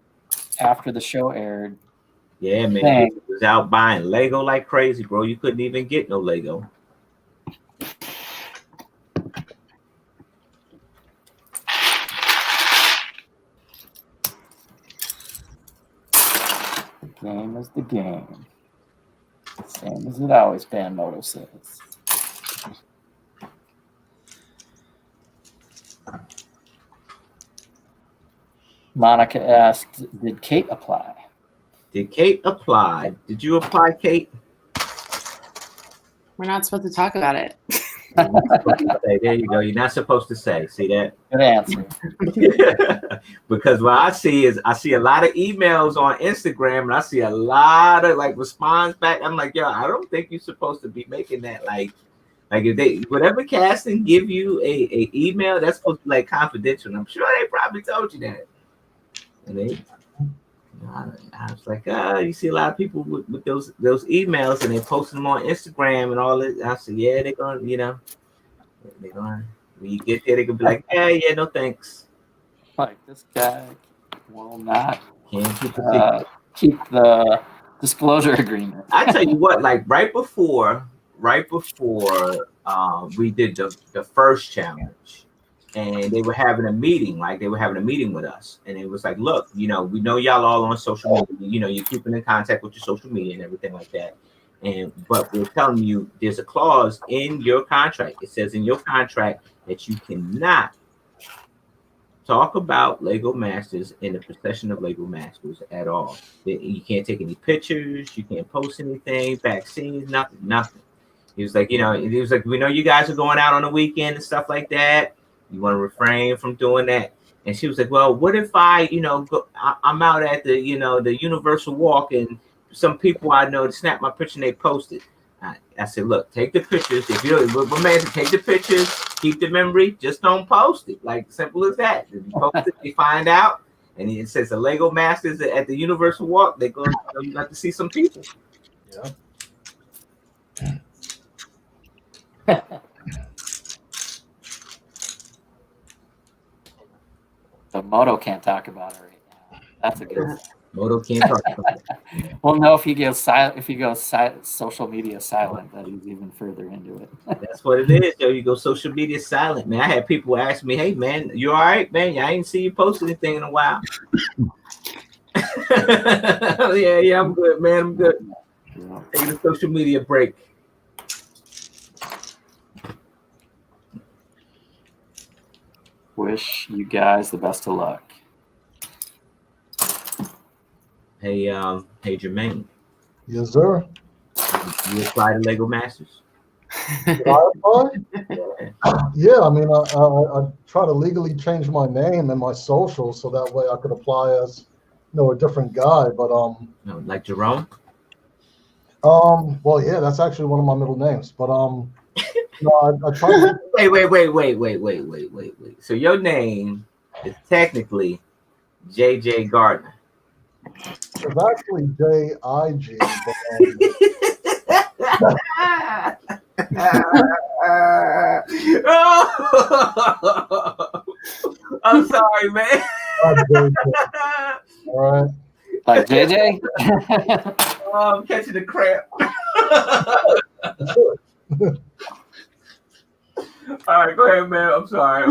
after the show aired. Yeah, man. He was out buying Lego like crazy, bro. You couldn't even get no Lego. The game is the game. Same as it always been, Moto says. Monica asked, did Kate apply? Did Kate apply? Did you apply, Kate? We're not supposed to talk about it. There you go. You're not supposed to say. See that? Good answer. Because what I see a lot of emails on Instagram, and I see a lot of response back. I'm like, yo, I don't think you're supposed to be making that like if they whatever casting give you a email, that's supposed to be confidential. And I'm sure they probably told you that. And I was like, you see a lot of people with those emails, and they post them on Instagram and all that. I said, yeah, they're gonna, when you get there, they could be like, yeah, no thanks. Like this guy will not keep the disclosure agreement. I tell you what, right before we did the first challenge. And they were having a meeting, with us. And it was like, look, we know y'all all on social media, you're keeping in contact with your social media and everything like that. But we're telling you there's a clause in your contract. It says in your contract that you cannot talk about Lego Masters in the possession of Lego Masters at all. You can't take any pictures, you can't post anything, vaccines, nothing. He was like, we know you guys are going out on the weekend and stuff like that. You want to refrain from doing that. And she was like, well, what if I'm out at the Universal Walk and some people I know snap my picture and they post it. I said, look, take the pictures. If you don't, man, take the pictures, keep the memory, just don't post it. Simple as that. If you post it, they find out. And it says the Lego Masters at the Universal Walk, they're going to have to see some people. Yeah. So Moto can't talk about it right now. That's a good. Moto can't talk about it. Well, no, if he goes silent, social media silent, that he's even further into it. That's what it is, yo. You go social media silent, man. I had people ask me, "Hey, man, you all right, man? I ain't see you post anything in a while." yeah, I'm good, man. I'm good. Taking a social media break. Wish you guys the best of luck. Hey, Jermaine. Yes, sir. You apply to Lego Masters? Did I apply? Yeah, I mean, I try to legally change my name and my social so that way I could apply as, a different guy. But No, like Jerome. well, yeah, that's actually one of my middle names. But I try to. Wait. So your name is technically JJ Gardner. It's actually JIG. I'm sorry, man. All right. Like JJ? Oh, I'm catching the cramp. Sure. All right, go ahead, man. I'm sorry.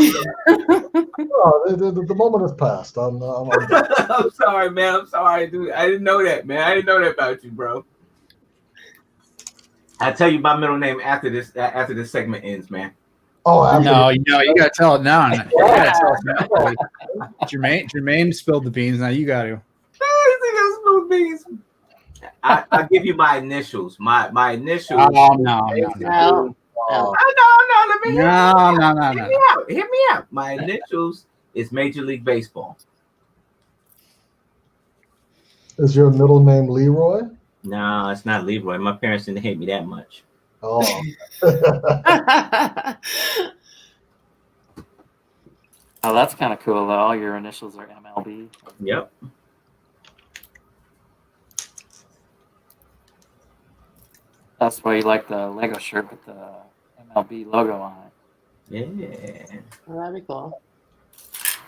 The moment has passed. I'm I'm sorry, man. I'm sorry, dude. I didn't know that, man. I didn't know that about you, bro. I'll tell you my middle name after this segment ends, man. Oh, No, you gotta tell it now. You gotta tell us now. Jermaine spilled the beans. Now you got to. I'll give you my initials. My initials. Oh no. Let me No. Hear me out. My initials is Major League Baseball. Is your middle name Leroy? No, it's not Leroy. My parents didn't hate me that much. Oh. Oh, that's kind of cool, though. All your initials are MLB. Yep. That's why you like the Lego shirt with the MLB logo on it. Yeah. Well, that'd be cool.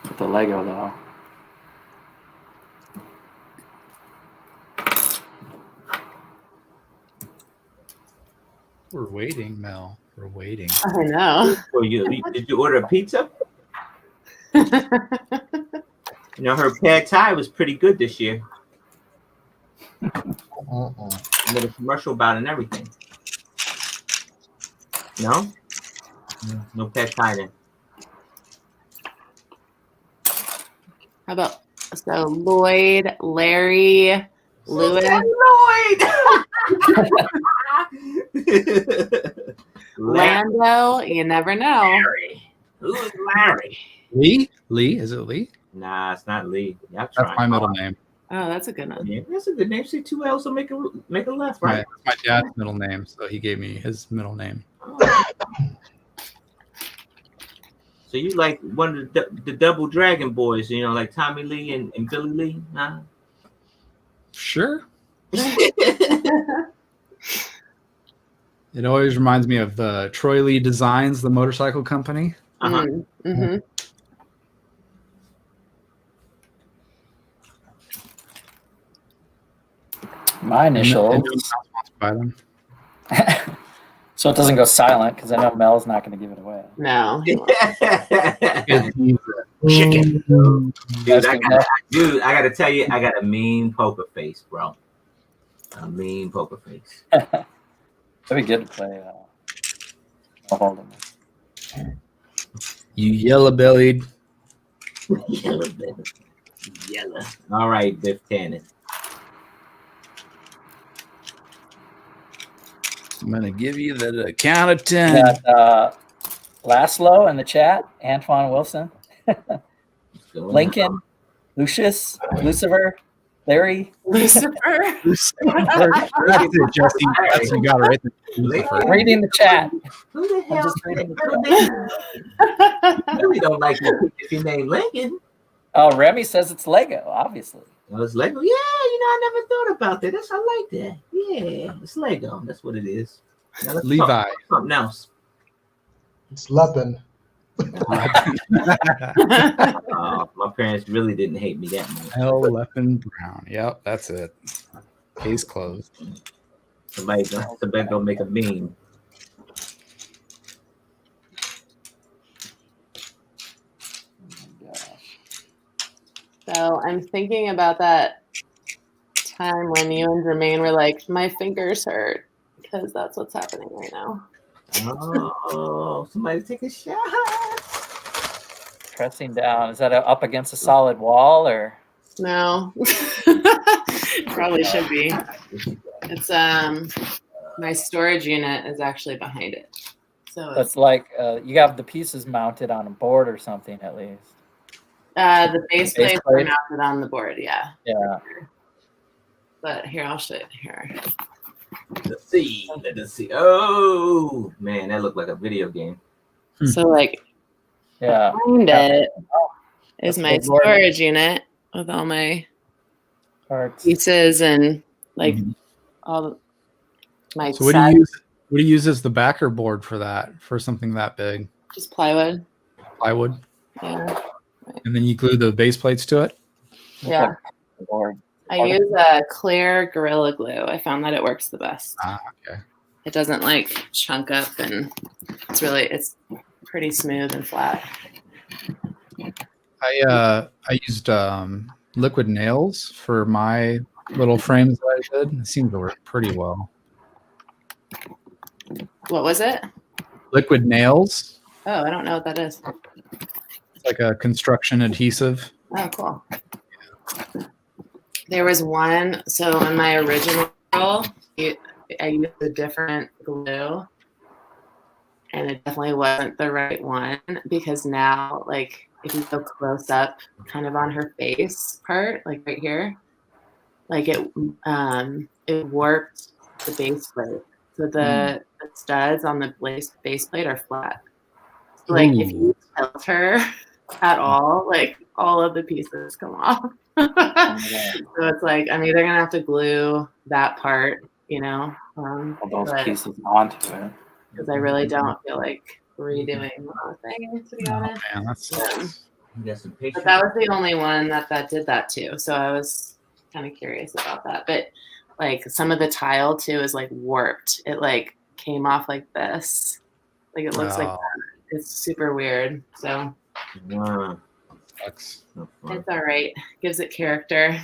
With the Lego, though. We're waiting, Mel. We're waiting. I know. Well, did you order a pizza? Her pad thai was pretty good this year. I made a commercial about it and everything. No? No pad thai then. How about Lloyd, Larry, Lewis? Lloyd! Lando, you never know. Larry. Who's Larry? Lee? Is it Lee? Nah, it's not Lee. That's my middle name. Oh, that's a good one. Yeah, that's a good name. See, 2 L's will make a left, right? My dad's middle name, so he gave me his middle name. Oh. So you like one of the Double Dragon boys, like Tommy Lee and Billy Lee? Huh? Sure. It always reminds me of Troy Lee Designs, the motorcycle company. Uh-huh. Mm-hmm. My initials. By them. So it doesn't go silent, because I know Mel's not going to give it away. No. Chicken. Dude, I gotta tell you, I got a mean poker face, bro. A mean poker face. That'd be good to play. I'll hold him. You yellow-bellied. Yellow, baby. Yellow. All right, Biff Tannen. I'm gonna give you the count of 10. Got Laszlo in the chat. Antoine Wilson. Lincoln. Lucius. Lucifer. Larry. Lucifer. Jesse got it right there. Lucifer. Reading the chat. Who the hell? just reading the You really don't like it if you name Lincoln. Oh, Remy says it's Lego, obviously. Oh, it's Lego. Yeah, I never thought about that. I like that. Yeah, it's Lego. That's what it is. Now, Levi. Something else. It's Lepin. My parents really didn't hate me that much. L. Leppin Brown. Yep, that's it. Case closed. Somebody gonna make a meme. So I'm thinking about that time when you and Jermaine were like, my fingers hurt, because that's what's happening right now. Oh, somebody take a shot. Pressing down. Is that up against a solid wall or? No. Probably should be. It's my storage unit is actually behind it. So It's like you have the pieces mounted on a board or something at least. the base plates are plate? mounted on the board, yeah. Yeah. But here, I'll show it here. Let's see. Oh man, that looked like a video game. So like Yeah. behind it is That's my the board. storage unit with all my Parts. pieces and like all my So what do you use? What do you use as the backer board for that? For something that big? just plywood. Plywood, Yeah. and then you glue the base plates to it. Yeah. The board. I use a clear Gorilla Glue. I found that it works the best. Ah, okay. It doesn't like chunk up, and it's pretty smooth and flat. I used liquid nails for my little frames that I did. It seemed to work pretty well. What was it? Liquid nails. Oh, I don't know what that is. It's like a construction adhesive. Oh, cool. There was one. So on my original, I used a different glue, and it definitely wasn't the right one because now, like, if you go close up, kind of on her face part, like right here, like it warped the base plate. So the studs on the base plate are flat. So, like, if you tilt her at all, like all of the pieces come off. So it's like I'm either gonna have to glue that part, All those pieces onto it. because I really don't feel like redoing the whole thing, to be honest. Man, that's But that was the only one that did that too. So I was kind of curious about that. But like some of the tile too is like warped. It like came off like this. Like it looks like that. It's super weird. So sucks. it's all right. Gives it character.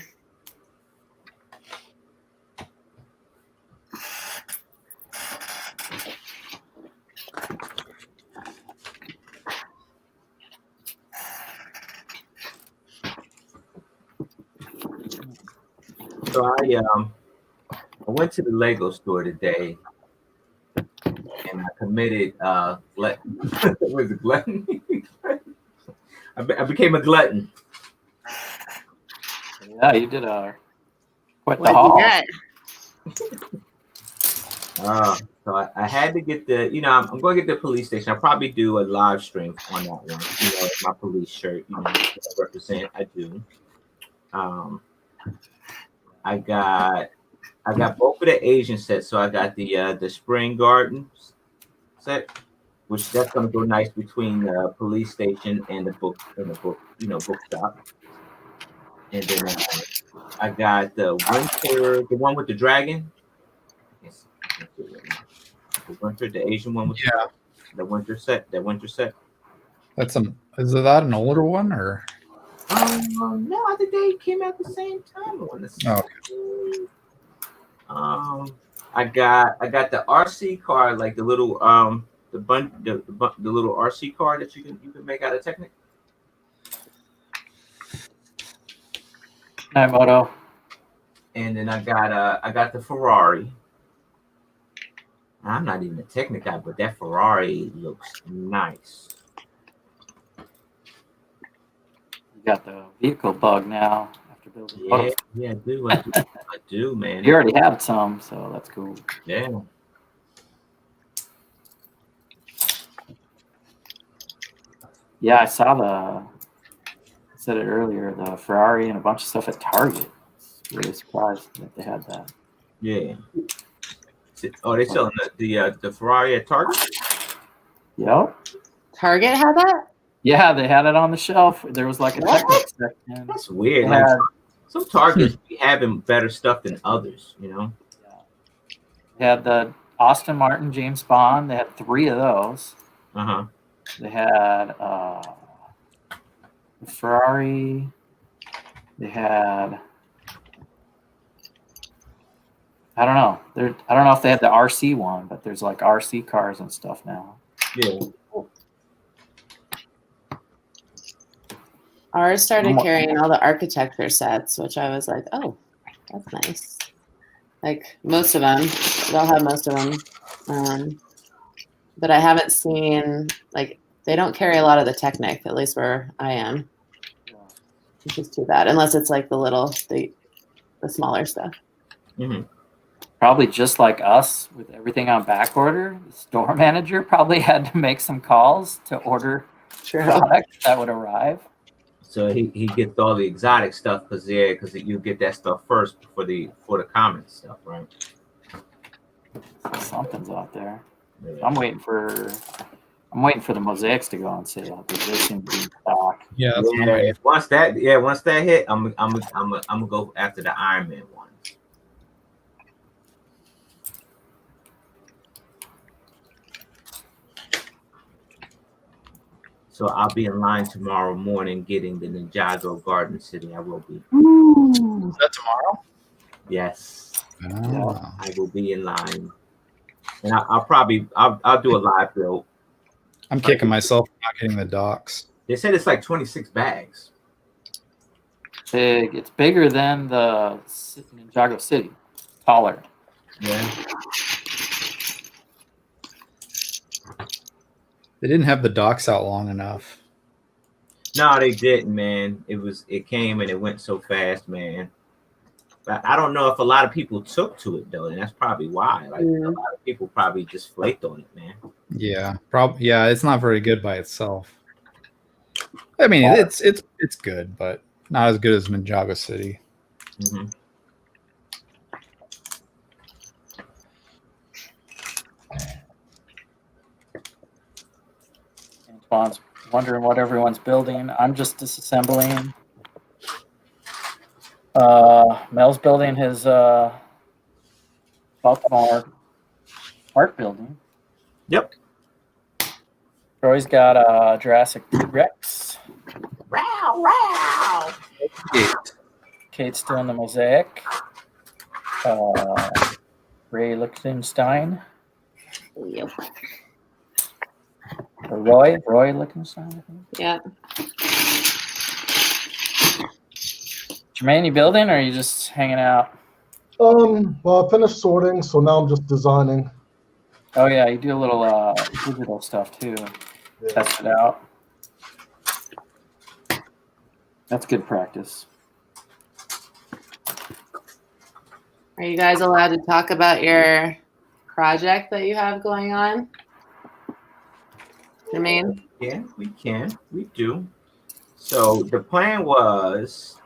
So I went to the Lego store today, and I committed was it gluttony? I became a glutton. Yeah, you did quite the What haul. did you get? So I had to get I'm going to get the police station. I'll probably do a live stream on that one. My police shirt, I represent. I do. I got both of the Asian sets. So I got the Spring Garden set, which that's going to go nice between the police station and the book bookshop. And then I got the winter, the one with the dragon. Yes, the Asian one with the winter set. That winter set. Is that an older one or? No, I think they came out the same time. I got the RC car, like the little the little RC car that you can make out of Technic. Hi, Moto. And then I got the Ferrari. I'm not even a Technic guy, but that Ferrari looks nice. You got the vehicle bug now after building. Yeah, I do, man. You already had some, so that's cool. Yeah. Yeah, I said it earlier, the Ferrari and a bunch of stuff at Target. Really surprised that they had that. Yeah. Oh, they selling the Ferrari at Target? Yep. Target had that? Yeah, they had it on the shelf. There was like a Technic section. That's weird. They Like had- some Targets be having better stuff than others, you know? They had the Aston Martin James Bond. They had 3 of those. Uh-huh. They had the Ferrari. They had, I don't know. I don't know if they had the RC one, but there's like RC cars and stuff now. Yeah. Ours started carrying all the architecture sets, which I was like, oh, that's nice. Like most of them, they'll have most of them. But I haven't seen, like, they don't carry a lot of the Technic, at least where I am, which is too bad, unless it's like the smaller stuff. Mm-hmm. Probably just like us with everything on back order, the store manager probably had to make some calls to order products that would arrive. So he gets all the exotic stuff because you get that stuff first for the common stuff, right? Something's out there. Yeah. I'm waiting for the mosaics to go on sale because they seem to be in stock. Yeah, that's what I'm waiting for. Once that hit, I'm gonna go after the Iron Man one. So I'll be in line tomorrow morning getting the Ninjago Garden City. I will be. Is that tomorrow? Yes, Oh. I will be in line, and I'll do a live build. I'm kicking myself for not getting the docs. They said it's like 26 bags. Big. It's bigger than the Ninjago City. Taller. Yeah. They didn't have the docs out long enough. No, they didn't, man. It came and it went so fast, man. But I don't know if a lot of people took to it though, and that's probably why. Like a lot of people probably just flaked on it, man. Yeah, yeah, it's not very good by itself. I mean, it's good, but not as good as Ninjago City. Mm-hmm. Antoine's wondering what everyone's building. I'm just disassembling. Mel's building his Baltimore art building. Yep. Troy's got a Jurassic T-Rex. Wow. Kate's doing the mosaic. Ray Lichtenstein. Yep. Or Roy Lichtenstein, I think. Yeah. Jermaine, you building or are you just hanging out? Well, I finished sorting, so now I'm just designing. Oh yeah, you do a little digital stuff too. Yeah. Test it out. That's good practice. Are you guys allowed to talk about your project that you have going on? Jermaine? Yeah, we can. We do. So the plan was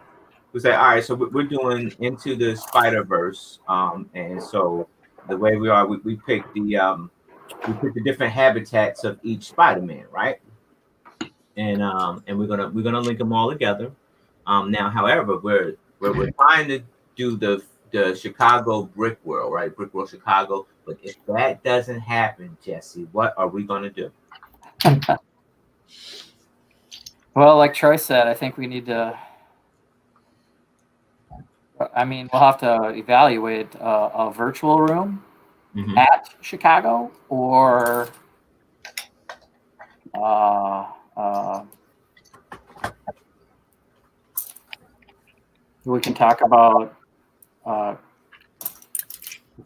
that all right. So we're doing Into the Spider-Verse, and so the way we are, we picked the different habitats of each Spider-Man, right? And we're gonna link them all together. Now, however, we're trying to do the Chicago Brick World, right? Brick World Chicago. But if that doesn't happen, Jesse, what are we gonna do? Well, like Troy said, I think we need to. I mean, we'll have to evaluate a virtual room at Chicago, or we can talk about the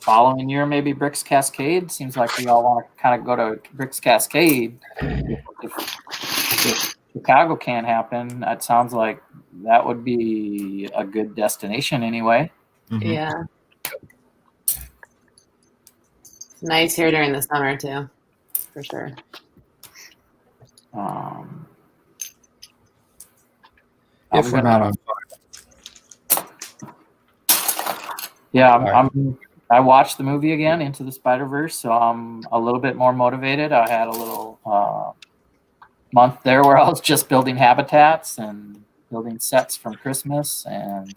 following year, maybe Bricks Cascade. Seems like we all want to kind of go to Bricks Cascade. If Chicago can't happen, that sounds like that would be a good destination anyway. Yeah. It's nice here during the summer too, for sure. If we're not on fire. Yeah, I watched the movie again, Into the Spider-Verse, so I'm a little bit more motivated. I had a little month there where I was just building habitats and building sets from Christmas, and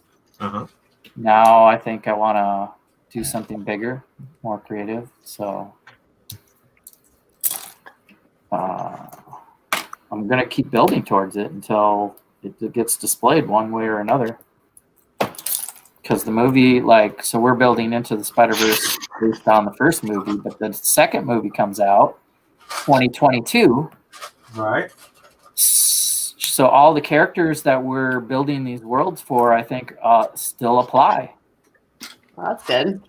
now I think I want to do something bigger, more creative. So I'm going to keep building towards it until it gets displayed one way or another. Because the movie, like, so we're building Into the Spider-Verse based on the first movie, but the second movie comes out 2022. Right. So all the characters that we're building these worlds for, I think, still apply. Well, that's good.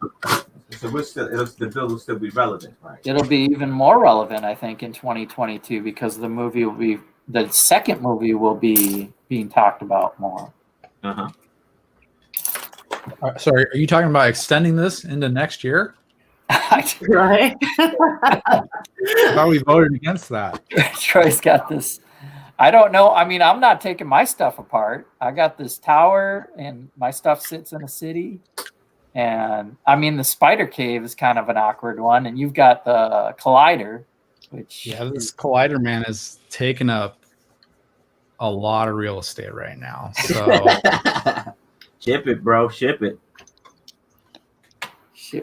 So the bill will still be relevant, right? It'll be even more relevant, I think, in 2022 because the second movie will be being talked about more. Sorry, are you talking about extending this into next year? Right. I thought we voted against that. Troy's got this. I don't know. I mean, I'm not taking my stuff apart. I got this tower, and my stuff sits in a city. And I mean, the spider cave is kind of an awkward one, and you've got the collider, which this collider man is taking up a lot of real estate right now. So ship it, bro. Ship it.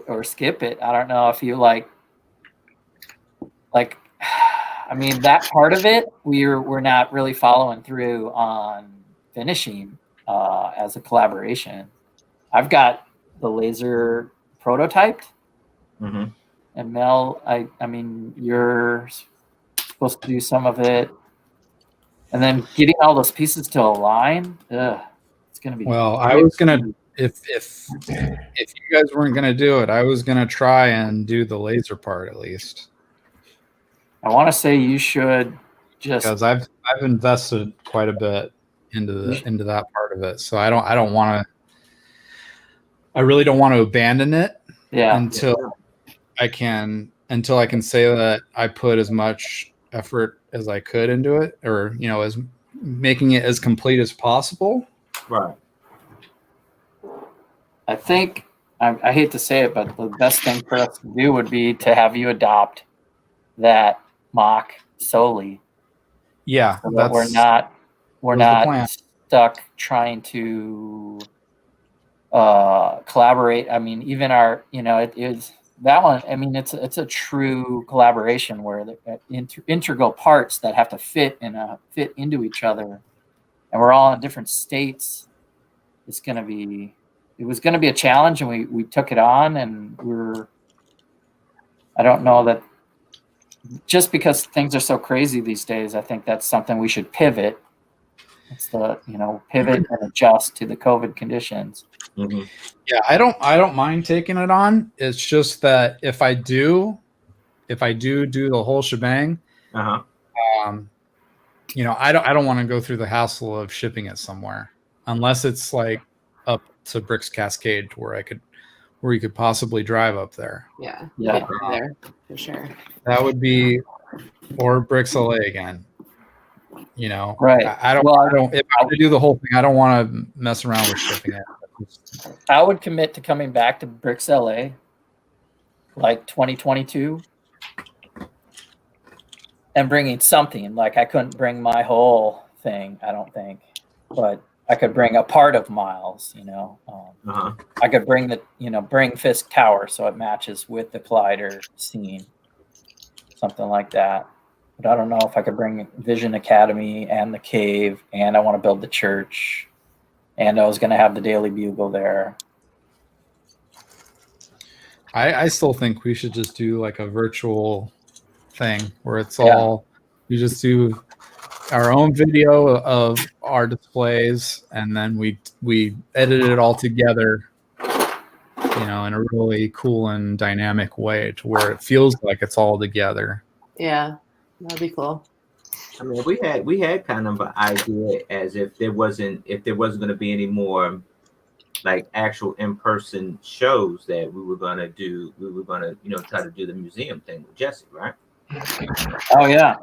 Or skip it. I don't know if you like. I mean, that part of it, we're not really following through on finishing as a collaboration. I've got the laser prototyped, and Mel, I mean, you're supposed to do some of it, and then getting all those pieces to align. It's gonna be. Well, I was gonna if you guys weren't gonna do it, I was gonna try and do the laser part at least. I want to say you should just because I've invested quite a bit into that part of it, so I really don't want to abandon it until I can say that I put as much effort as I could into it, or as making it as complete as possible. Right. I think I hate to say it, but the best thing for us to do would be to have you adopt that MOC solely. Yeah, so that we're not stuck trying to collaborate. I mean, even our, it is that one. I mean, it's a true collaboration where the integral parts that have to fit into each other, and we're all in different states. It was going to be a challenge, and we took it on, and I don't know that just because things are so crazy these days, I think that's something we should pivot. It's pivot and adjust to the COVID conditions. Mm-hmm. Yeah, I don't mind taking it on. It's just that if I do the whole shebang, I don't want to go through the hassle of shipping it somewhere unless it's like up to Bricks Cascade where you could possibly drive up there. Yeah. Yeah. There for sure. That would be, or Bricks LA again. Right. I don't. If I do the whole thing, I don't want to mess around with shipping it. I would commit to coming back to Bricks LA, like 2022, and bringing something. Like I couldn't bring my whole thing, I don't think, but I could bring a part of Miles. I could bring bring Fisk Tower so it matches with the Collider scene, something like that. But I don't know if I could bring Vision Academy and the cave, and I want to build the church, and I was going to have the Daily Bugle there. I still think we should just do like a virtual thing where it's all, we just do our own video of our displays, and then we edit it all together, in a really cool and dynamic way to where it feels like it's all together. Yeah, that'd be cool. I mean, we had kind of an idea as if there wasn't going to be any more like actual in-person shows that we were going to try to do the museum thing with Jesse, right? Oh yeah.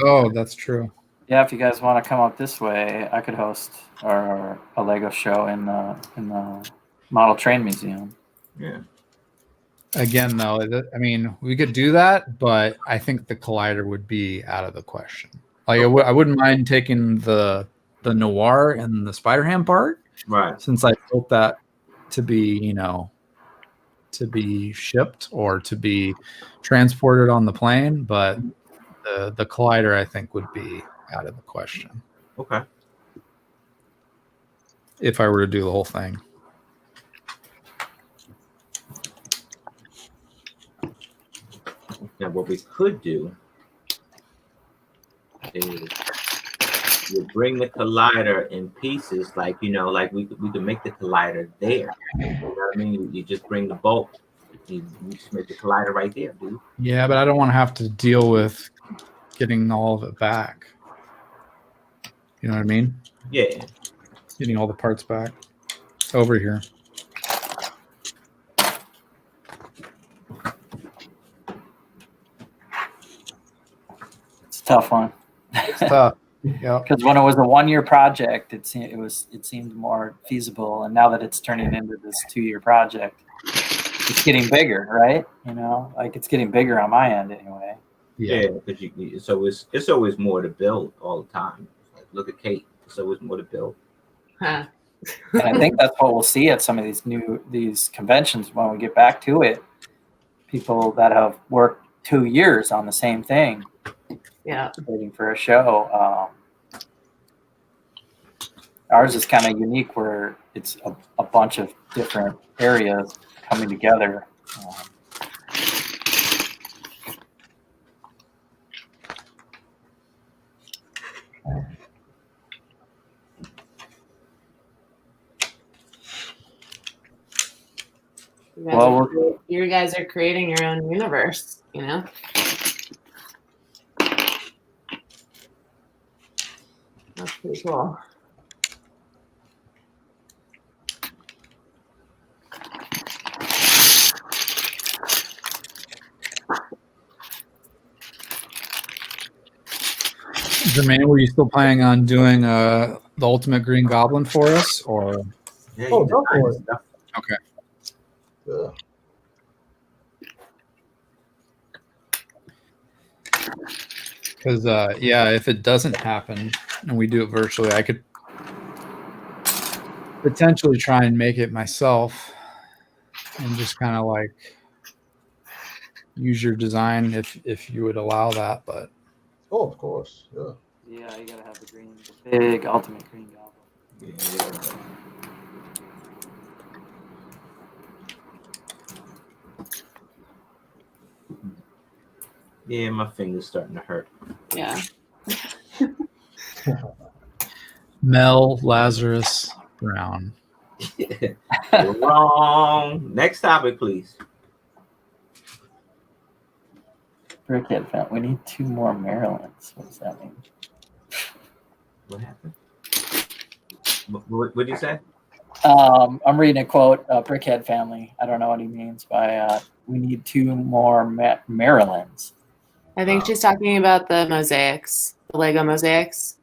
Oh, that's true. Yeah, if you guys want to come up this way, I could host a Lego show in the Model Train Museum. Yeah. Again, though, I mean, we could do that, but I think the Collider would be out of the question. Like I wouldn't mind taking the noir and the Spider-Ham part, Right. since I built that to be, to be shipped or to be transported on the plane, but the collider I think would be out of the question Okay. if I were to do the whole thing. Now, what we could do is you bring the collider in pieces, like like we could make the collider there. You know what I mean? You just bring the bolt. You just make the collider right there, dude. Yeah, but I don't want to have to deal with getting all of it back. You know what I mean? Yeah. Getting all the parts back over here. It's a tough one. It's tough. Yeah. Because when it was a 1-year project, it seemed more feasible, and now that it's turning into this 2-year project, it's getting bigger, right? Like it's getting bigger on my end anyway. Yeah, because it's always more to build all the time. Like, look at Kate; it's always more to build. Huh. And I think that's what we'll see at some of these conventions when we get back to it. People that have worked 2 years on the same thing, Yeah. waiting for a show. Ours is kind of unique where it's a bunch of different areas coming together. You guys are creating your own universe, That's pretty cool. Jermaine, were you still planning on doing the Ultimate Green Goblin for us, or? Yeah, Oh, definitely. Okay. Yeah. Because if it doesn't happen and we do it virtually, I could potentially try and make it myself and just kind of like use your design if you would allow that. But Oh, of course. Yeah. Yeah, you gotta have the big Ultimate Green Goblin. Yeah. Yeah, my finger's starting to hurt. Yeah. Mel Lazarus Brown. Wrong. Next topic, please. Brickhead found. We need 2 more Marylands. What does that mean? What happened? What did you say? I'm reading a quote. Brickhead family. I don't know what he means by we need 2 more Marylands. I think she's talking about the mosaics, the Lego mosaics.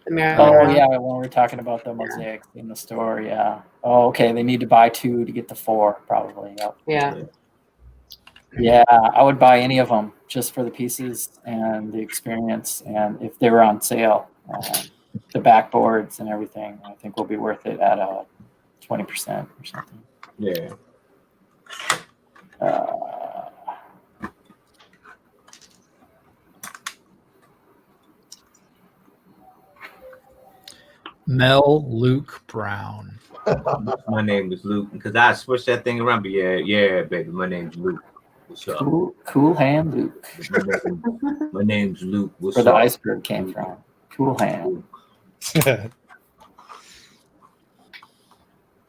The Oh yeah, when we're talking about the mosaics in the store, yeah. Oh, okay. They need to buy 2 to get the 4, probably. Yep. Yeah. Yeah, I would buy any of them just for the pieces and the experience, and if they were on sale, the backboards and everything, I think will be worth it at 20% or something. Yeah. Mel Luke Brown. My name is Luke because I switched that thing around. But yeah, baby. My name's Luke. What's up? Cool Hand Luke. My name's Luke. What's Where the up? iceberg came from. Cool Hand.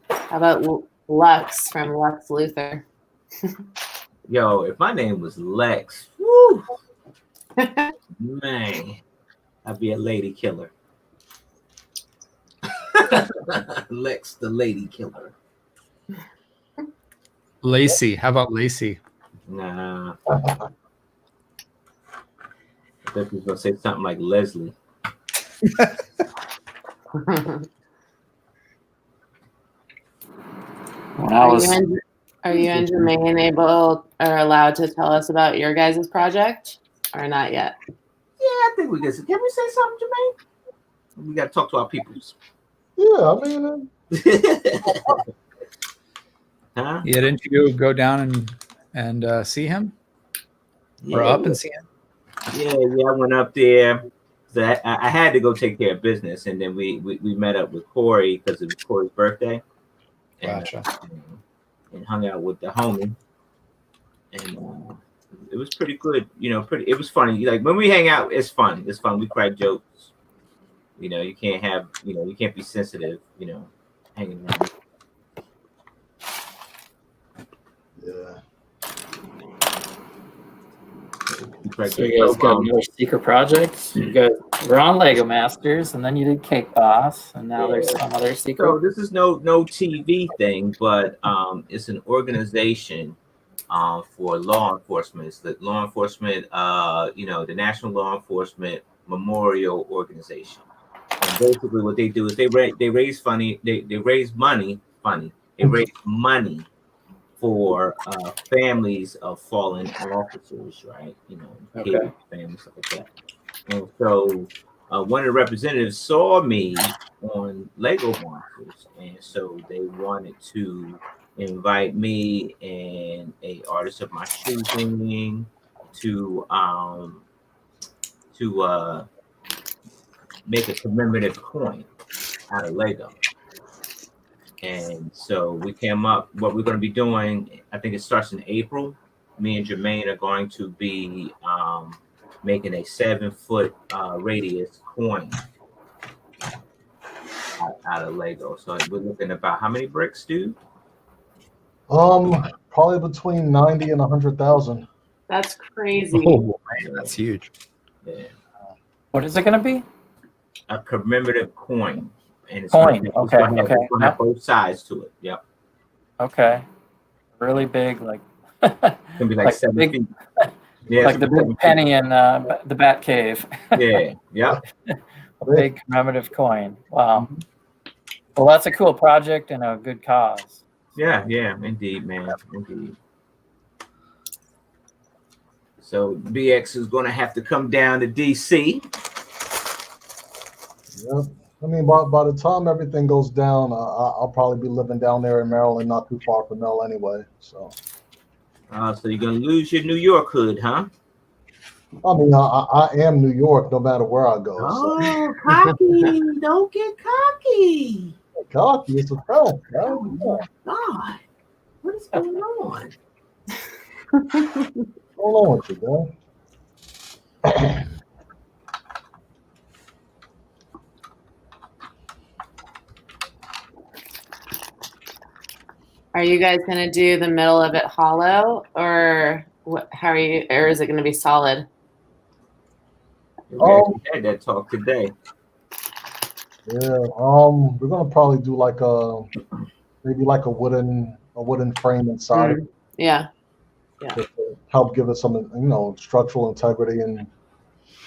How about Lux from Lex Luthor? Yo, if my name was Lex, woo, man, I'd be a lady killer. Lex the lady killer. Lacey. How about Lacey? Nah. I thought he was gonna say something like Leslie. Are you and Jermaine able or allowed to tell us about your guys' project, or not yet? I think we can we say something, Jermaine? We got to talk to our peoples. Yeah, I mean, Huh? Yeah, didn't you go down and see him? Or up and see him? Yeah, I went up there. So I had to go take care of business, and then we met up with Corey because it was Corey's birthday, and, Gotcha. And hung out with the homie, and it was pretty good. It was funny. Like when we hang out, it's fun. It's fun. We crack jokes. You can't be sensitive. Hanging around. yeah. So you guys got more secret projects? You guys were on Lego Masters, and then you did Cake Boss, and now there's some other secret. So this is no TV thing, but it's an organization for law enforcement. It's the law enforcement, the National Law Enforcement Memorial Organization. And basically, what they do is they raise money. They raise money. They raise money for families of fallen officers, right? Kids, families, stuff like that. And so one of the representatives saw me on Lego Monsters, and so they wanted to invite me and a artist of my choosing to make a commemorative coin out of Lego. And so we came up, what we're going to be doing, I think it starts in April. Me and Jermaine are going to be making a 7-foot radius coin out of Lego. So we're looking about how many bricks, dude? Probably between 90 and 100,000. That's crazy. Oh, man, that's huge. Yeah. What is it going to be? A commemorative coin. And it's Coin. Going to have both sides to it. Yep. Okay. Really big, like. It's going to be like 7 big, feet. Yeah, like the big penny in the Bat Cave. Yeah. Yep. A big commemorative coin. Wow. Well, that's a cool project and a good cause. Yeah. Indeed, man. Indeed. So BX is going to have to come down to DC. Yep. I mean, by the time everything goes down, I'll probably be living down there in Maryland, not too far from Mel anyway. So you're gonna lose your New York hood, huh? I mean, I am New York, no matter where I go. Oh, cocky! Don't get cocky. Cocky, it's a fact, right? Yeah. God, what is going on? What's going on with you, man? Are you guys gonna do the middle of it hollow, or what? How are you? Or is it gonna be solid? We actually had that talk today. Yeah, we're gonna probably do like maybe like a wooden frame inside it. Yeah. To help give it some structural integrity, and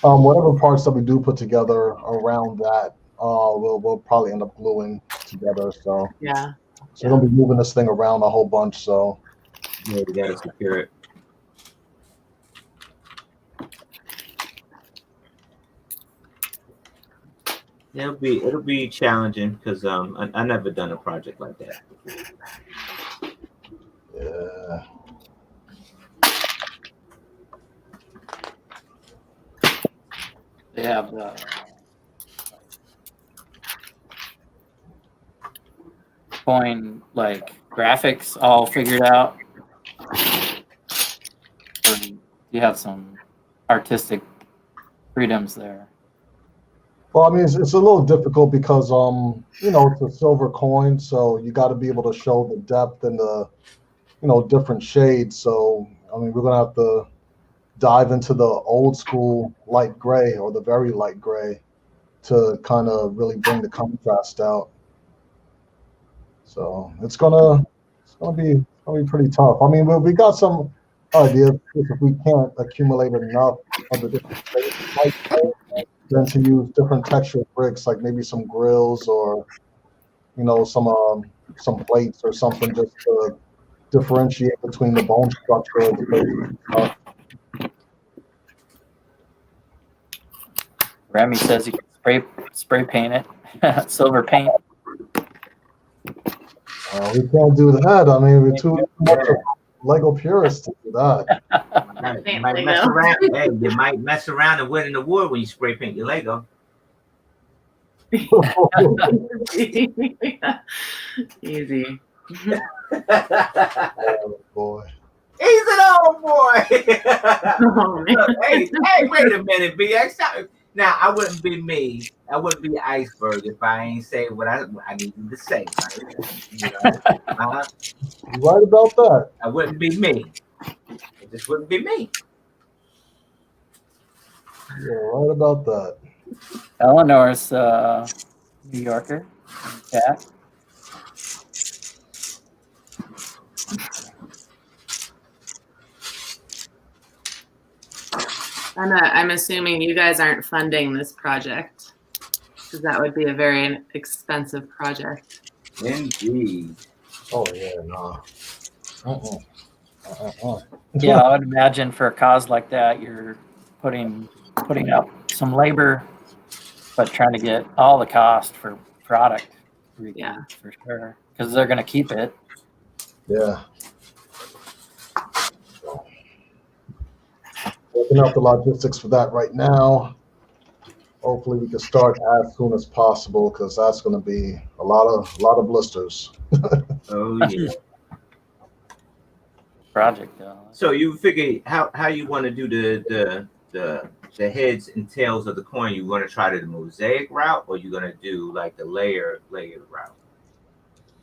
whatever parts that we do put together around that, we'll probably end up gluing together. So Yeah. we're gonna be moving this thing around a whole bunch. So Yeah, we gotta secure it. Yeah, it'll be challenging because I never done a project like that before. yeah. They have the coin like graphics all figured out. Or you have some artistic freedoms there. Well, I mean, it's a little difficult because it's a silver coin, so you got to be able to show the depth and the different shades. So I mean, we're gonna have to dive into the old school light gray or the very light gray to kind of really bring the contrast out. So it's gonna be pretty tough. I mean, we got some ideas. If we can't accumulate enough of the different shades of light gray, then to use different texture bricks, like maybe some grills or some plates or something, just to differentiate between the bone structure of the face. Remy says you can spray paint it, silver paint. We can't do that. I mean, we're too much of Lego purists to do that. You might mess around. Hey, you might mess around and win an award when you spray paint your Lego. Easy. Oh boy. He's an old boy. Oh, man. Hey, wait a minute, BX. Now, I wouldn't be me. I wouldn't be Iceberg if I ain't say what I needed to say. Right? You know, You're right about that. I wouldn't be me. It just wouldn't be me. You're right about that. Eleanor's New Yorker. Yeah. I'm assuming you guys aren't funding this project, because that would be a very expensive project. Indeed. Oh yeah, no. Yeah, I would imagine for a cause like that, you're putting up some labor, but trying to get all the cost for product. Yeah, for sure, because they're going to keep it. Yeah. Working out the logistics for that right now. Hopefully, we can start as soon as possible because that's going to be a lot of blisters. Oh yeah. Project though. So you figure how you want to do the heads and tails of the coin? You want to try the mosaic route, or you going to do like the layered route?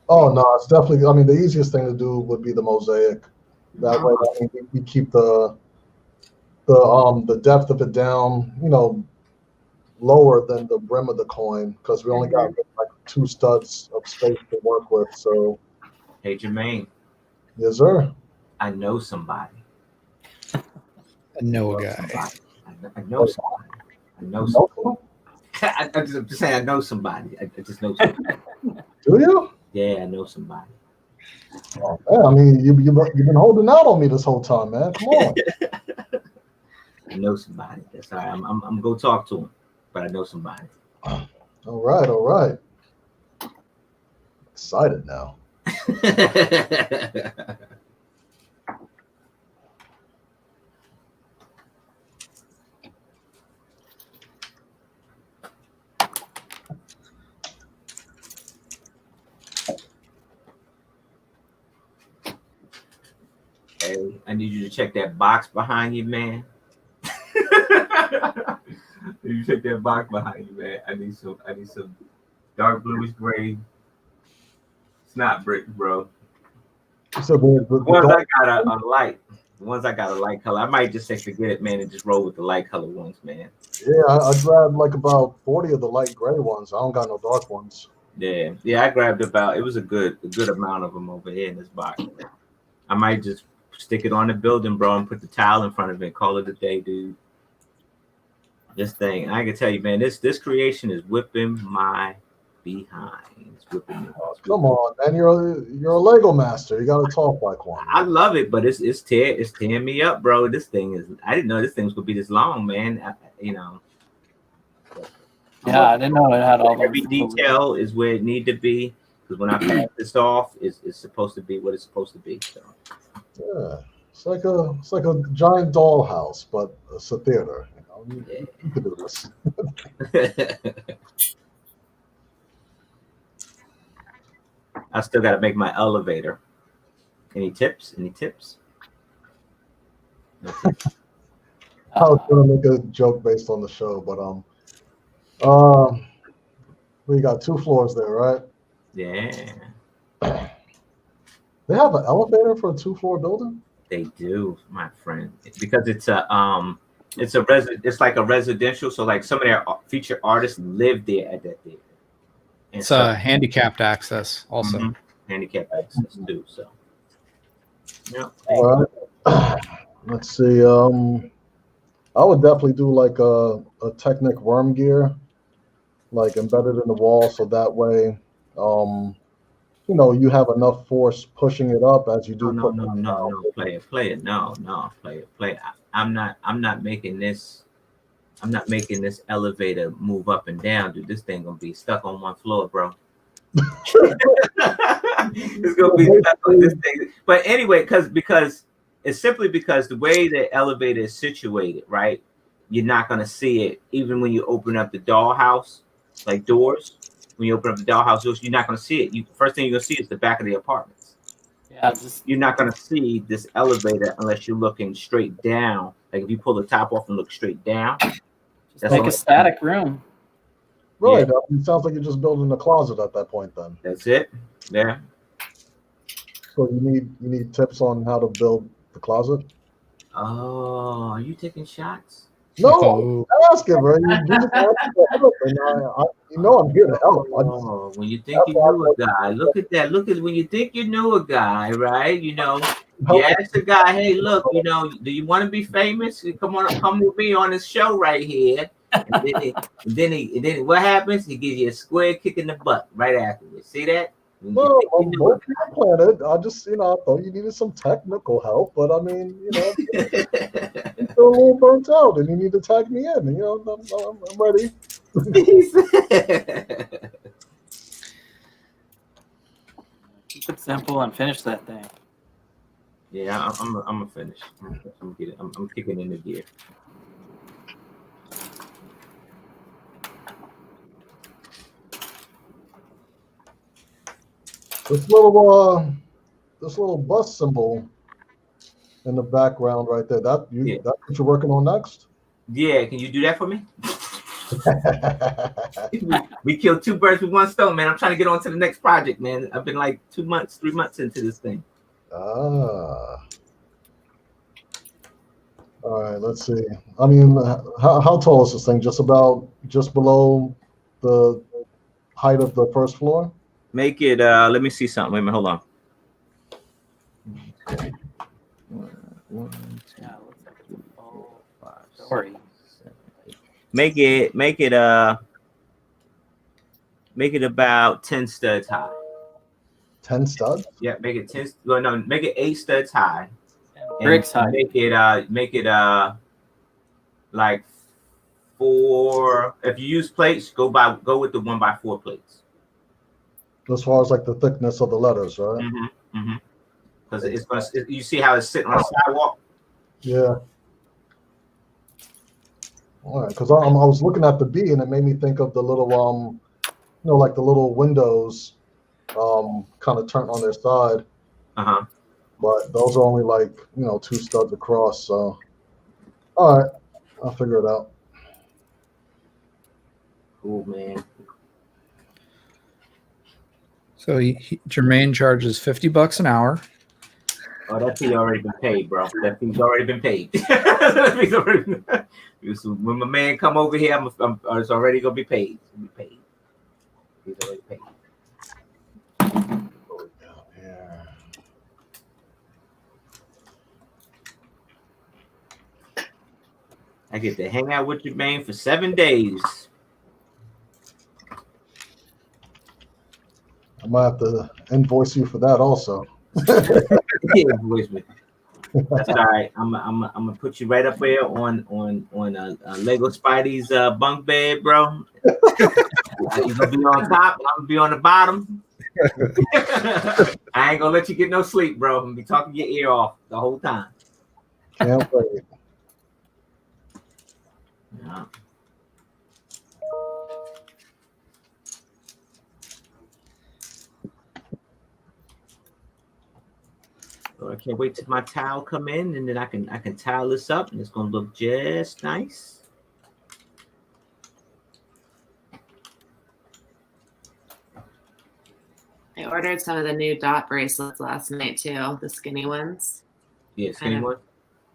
Oh no, it's definitely. I mean, the easiest thing to do would be the mosaic. That way, I mean, we keep the depth of it down, lower than the brim of the coin because we only got like 2 studs of space to work with. So, Hey Jermaine. Yes, sir. I know somebody. I know a guy. I know somebody. I know somebody. I'm just saying I know somebody. I just know somebody. Do you? Yeah, I know somebody. Oh, man, I mean, you've been holding out on me this whole time, man. Come on. I know somebody. That's all right. I'm gonna go talk to him, but I know somebody. All right. Excited now. Hey, I need you to check that box behind you, man. You check that box behind you, man. I need some dark bluish gray snot brick, bro. So The ones I got a light. The ones I got a light color. I might just say forget it, man, and just roll with the light color ones, man. Yeah, I grabbed like about 40 of the light gray ones. I don't got no dark ones. Yeah. I grabbed about. It was a good amount of them over here in this box. I might just stick it on the building, bro, and put the tile in front of it. Call it a day, dude. This thing, I can tell you, man. This creation is whipping my behind. It's whipping me. Come on, man. You're a Lego master. You gotta talk like one. I love it, but it's tearing me up, bro. This thing is. I didn't know this thing was gonna be this long, man. Yeah, I didn't know it had all every detail is where it need to be. Because when I pass this off, it's supposed to be what it's supposed to be. So. Yeah, it's like a giant dollhouse, but it's a theater. You can do this. I still got to make my elevator. Any tips? No tips. I was gonna make a joke based on the show, but we got 2 floors there, right? Yeah. They have an elevator for a 2-floor building? They do, my friend, because it's like a residential. So like some of their featured artists live there at that theater. And it's handicapped access also. Mm-hmm. Handicapped access too. So yeah. All right. Let's see. I would definitely do like a Technic worm gear, like embedded in the wall, so that way, you have enough force pushing it up as you do. No. Play it. No. Play it. I'm not making this I'm not making this elevator move up and down, dude. This thing gonna be stuck on one floor, bro. It's gonna be stuck on this thing. But anyway, because it's simply because the way the elevator is situated, right? You're not gonna see it even when you open up the dollhouse, like doors. When you open up the dollhouse doors, you're not gonna see it. First thing you're gonna see is the back of the apartments. Yeah, You're not gonna see this elevator unless you're looking straight down. Like if you pull the top off and look straight down. just make a static room. Right. Yeah. It sounds like you're just building a closet at that point then. That's it. Yeah. So you need tips on how to build the closet? Oh, are you taking shots? No, ask him, bro. You know I'm here to help. Oh, when you think you knew a guy, look at that. Look at when you think you knew a guy, right? You ask the guy, hey, look, do you want to be famous? Come with me on this show right here. And then what happens? He gives you a square kick in the butt right afterwards. See that? No, I'm working on it. I just, I thought you needed some technical help, but I mean, you're a little burnt out, and you need to tag me in. And, I'm ready. Keep it simple and finish that thing. Yeah, I'm gonna finish. I'm kicking in the gear. This little bus symbol in the background right there. That's what you're working on next? Yeah, can you do that for me? We killed two birds with one stone, man. I'm trying to get on to the next project, man. I've been like 3 months into this thing. All right, let's see. I mean, how tall is this thing? Just below the height of the first floor? Make it, let me see something. Wait a minute, hold on. Sorry. Make it about 10 studs high. 10 studs? Yeah, make it 10. Well, no, make it 8 studs high. Bricks high. Make it like 4. If you use plates, go with the 1x4 plates. As far as like the thickness of the letters, right? Because you see how it's sitting on the sidewalk. Yeah. All right, because I was looking at the B and it made me think of the little like the little windows, kind of turned on their side. But those are only like 2 studs across. So, all right, I'll figure it out. Cool, man. So Jermaine charges $50 an hour. Oh, that fee already been paid, bro. That fee's already been paid. When my man come over here, it's already gonna be paid. It's gonna be paid. He's already paid. I get to hang out with Jermaine for 7 days. I might have to invoice you for that also. Invoice me. That's all right. I'm gonna put you right up there on Lego Spidey's bunk bed, bro. You're gonna be on top, and I'm gonna be on the bottom. I ain't gonna let you get no sleep, bro. I'm gonna be talking your ear off the whole time. Can't wait. Yeah. So I can't wait till my towel come in, and then I can towel this up, and it's gonna look just nice. I ordered some of the new dot bracelets last night too, the skinny ones. Yeah, skinny one.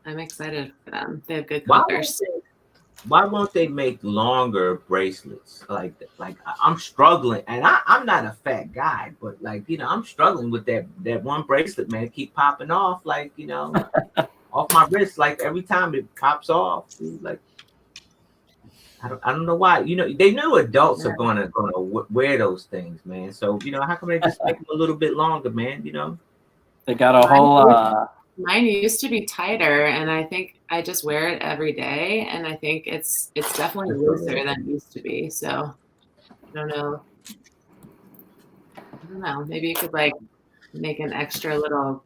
I'm excited for them. They have good colors. Why won't they make longer bracelets? Like I'm struggling, and I'm not a fat guy, but I'm struggling with that one bracelet, man. Keep popping off, off my wrist. Like every time it pops off, like I don't know why. They know adults are gonna wear those things, man. So how come they just make them a little bit longer, man? They got a whole Mine used to be tighter, and I think I just wear it every day, and I think it's definitely looser than it used to be. So I don't know. I don't know. Maybe you could like make an extra little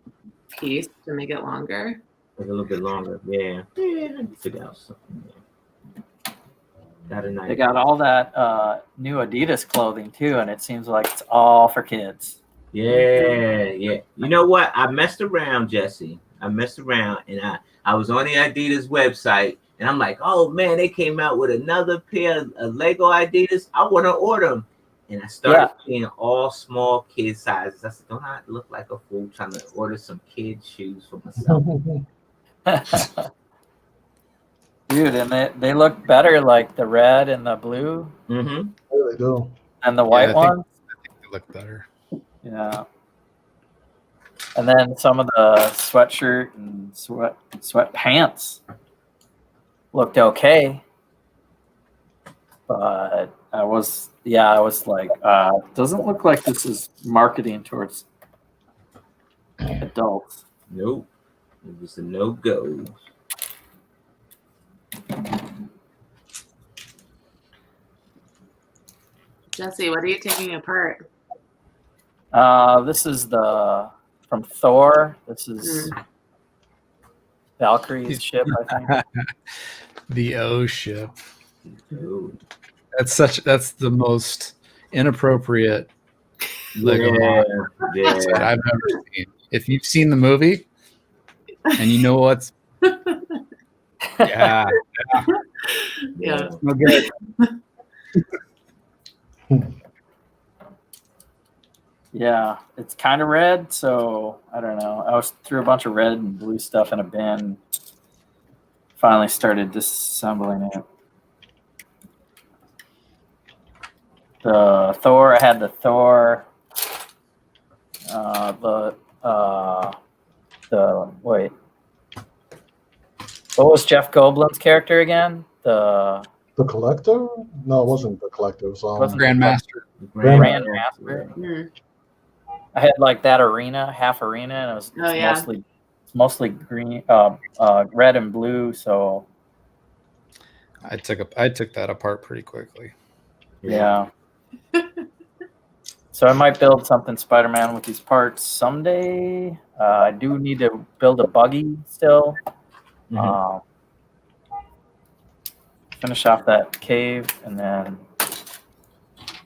piece to make it longer. Like a little bit longer. Yeah. Yeah, I can figure out something. Yeah. Got a nice. They got all that new Adidas clothing too, and it seems like it's all for kids. Yeah, yeah. You know what? I messed around, Jesse. I messed around, and I was on the Adidas website, and I'm like, oh man, they came out with another pair of Lego Adidas. I want to order them, and I started seeing all small kid sizes. I said, don't I look like a fool trying to order some kid shoes for myself? Dude, and they look better, like the red and the blue. Mm-hmm. Yeah, they do. And the white ones. I think they look better. Yeah. And then some of the sweatshirt and sweatpants looked okay. But I was like, doesn't look like this is marketing towards adults. Nope. It was a no-go. Jesse, what are you taking apart? This is from Thor. This is Valkyrie's ship, I think. The O ship. Ooh. That's the most inappropriate Lego model that I've ever seen. If you've seen the movie and you know what's yeah. No good. Yeah, it's kind of red, so I don't know. I threw a bunch of red and blue stuff in a bin. Finally started disassembling it. The Thor, I had the Thor. Wait. What was Jeff Goldblum's character again? The Collector? No, it wasn't the Collector. It was Grandmaster. Grandmaster. I had like that arena, half arena, and it was mostly green, red and blue. So I took that apart pretty quickly. Yeah. So I might build something Spider-Man with these parts someday. I do need to build a buggy still. Finish off that cave and then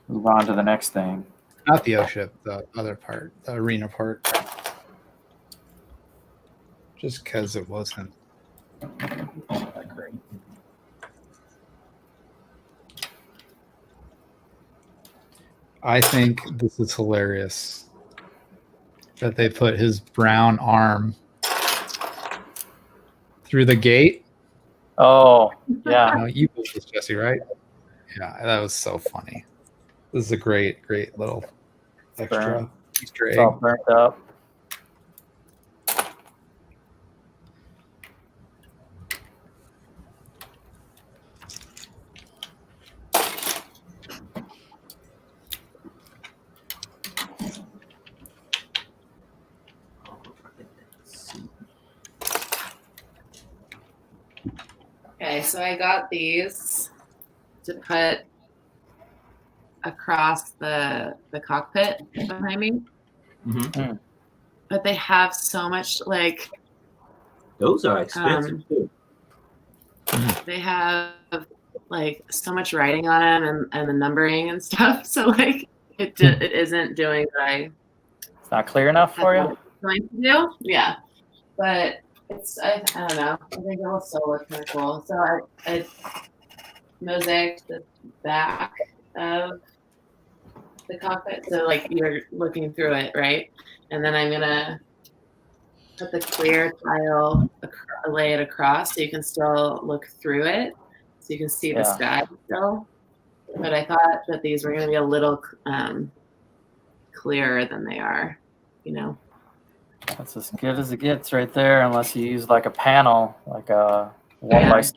move on to the next thing. Not the O ship, the other part, the arena part. Just because it wasn't that great. I think this is hilarious that they put his brown arm through the gate. Oh, yeah. You built this, Jesse, right? Yeah, that was so funny. This is a great little extra Easter egg. It's all burnt up. Okay, so I got these to put across the cockpit behind me. But they have so much like those are expensive too. They have like so much writing on them and the numbering and stuff. So like it isn't doing what it's not clear enough for you. Going to do, yeah. But I don't know. I think it will still look kind of cool. So I mosaic the back of the cockpit. So like you're looking through it, right? And then I'm gonna put the clear tile, lay it across so you can still look through it, so you can see the sky still. But I thought that these were gonna be a little clearer than they are, you know. That's as good as it gets right there, unless you use like a panel, like a 1x6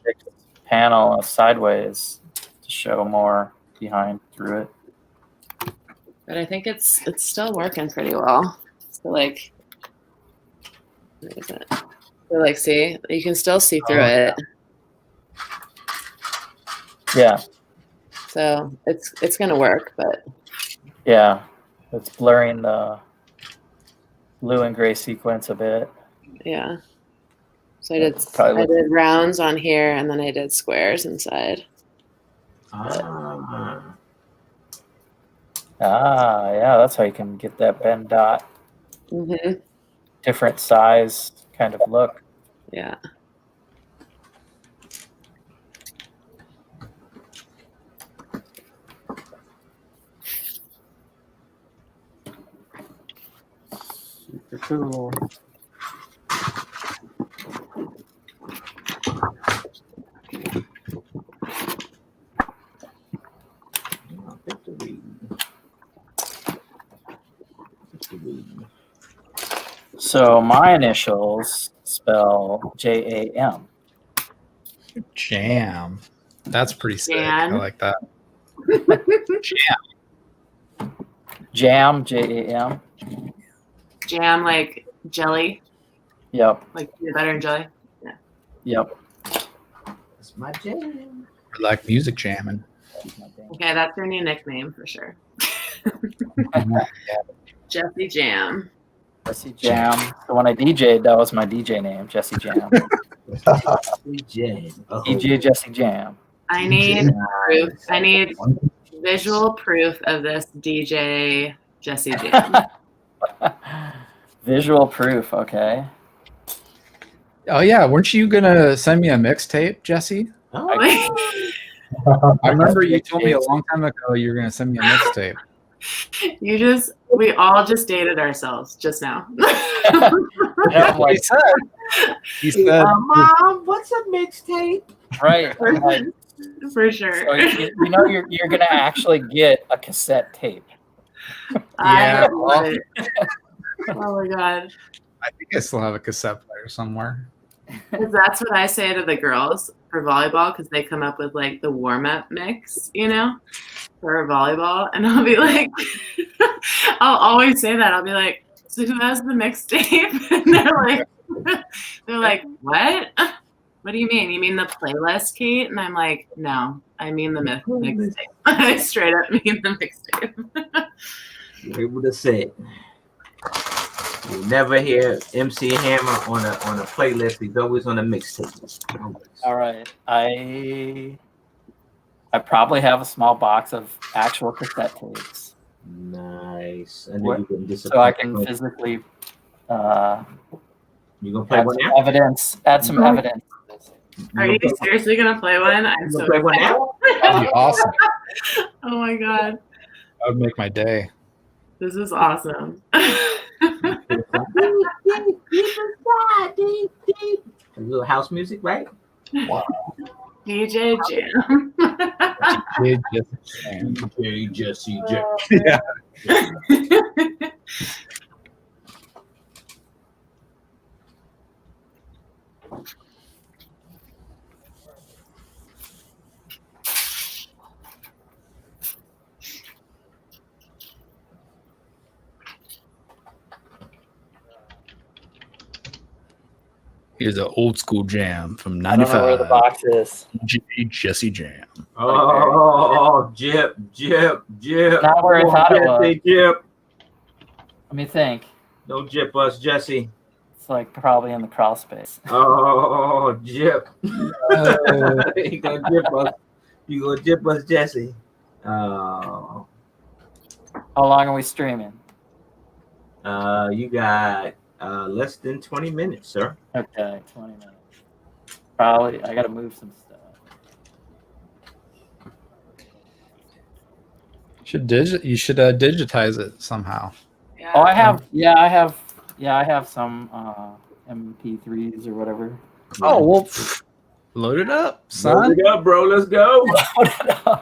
panel sideways to show more behind through it. But I think it's still working pretty well. So like What is it? So, like, see, you can still see through it. Yeah. So it's gonna work, but Yeah. It's blurring the blue and gray sequence a bit. yeah. So I Probably did rounds on here, and then I did squares inside. Ah. Yeah, that's how you can get that bend dot, Mm-hmm. different size kind of look. Yeah. Super cool. So my initials spell J-A-M. Jam. That's pretty sick. Jan. I like that. Jam, J-A-M. Jam, like jelly, Yep. like peanut butter and jelly. Yep. That's my jam. I like music jamming. Okay, that's your new nickname for sure. Jesse Jam. Jesse Jam. So when I DJ'd, that was my DJ name, Jesse Jam. Jam. Oh. DJ Jesse Jam. I need proof. I need visual proof of this DJ Jesse Jam. Visual proof, okay. Oh yeah, weren't you gonna send me a mixtape, Jesse? Oh. I remember you told me a long time ago you were gonna send me a mixtape. We all just dated ourselves just now. Yeah, like, He said, Mom, what's a mixtape? right. Like, For sure. so you know you're gonna actually get a cassette tape. I Yeah, love it. Oh my god. I think I still have a cassette player somewhere. 'Cause that's what I say to the girls for volleyball, because they come up with like the warm-up mix, for volleyball. And I'll be like, I'll always say that. I'll be like, so who has the mixtape? And they're like, what? What do you mean? You mean the playlist, Kate? And I'm like, no, I mean the mixtape. I straight up mean the mixtape. You're able to say it. You never hear MC Hammer on a playlist. He's always on a mixtape. All right. I probably have a small box of actual cassette tapes. Nice. And then you can So I can physically you gonna play add one some now? evidence. Add some evidence. Are you seriously gonna play one? I'm You so gonna play one now? That'd be awesome. Oh my god. That would make my day. This is awesome. A little house music, right? Wow. DJ Jam. Okay, Jesse Jam. Yeah. Here's an old school jam from I don't know where the 95. box is. Jesse Jam. Oh, Jip. Not where I thought it was. Jip. Let me think. Don't jip us, Jesse. It's like probably in the crawl space. Oh, Jip. You gonna jip us? You gonna jip us, Jesse? Oh. How long are we streaming? You got less than 20 minutes, sir. Okay, 20 minutes. Probably. I got to move some stuff. You should digitize it somehow. Yeah. Oh, I have. Yeah, I have some MP3s or whatever. Oh well, load it up, son. Load it up, bro. Let's go. I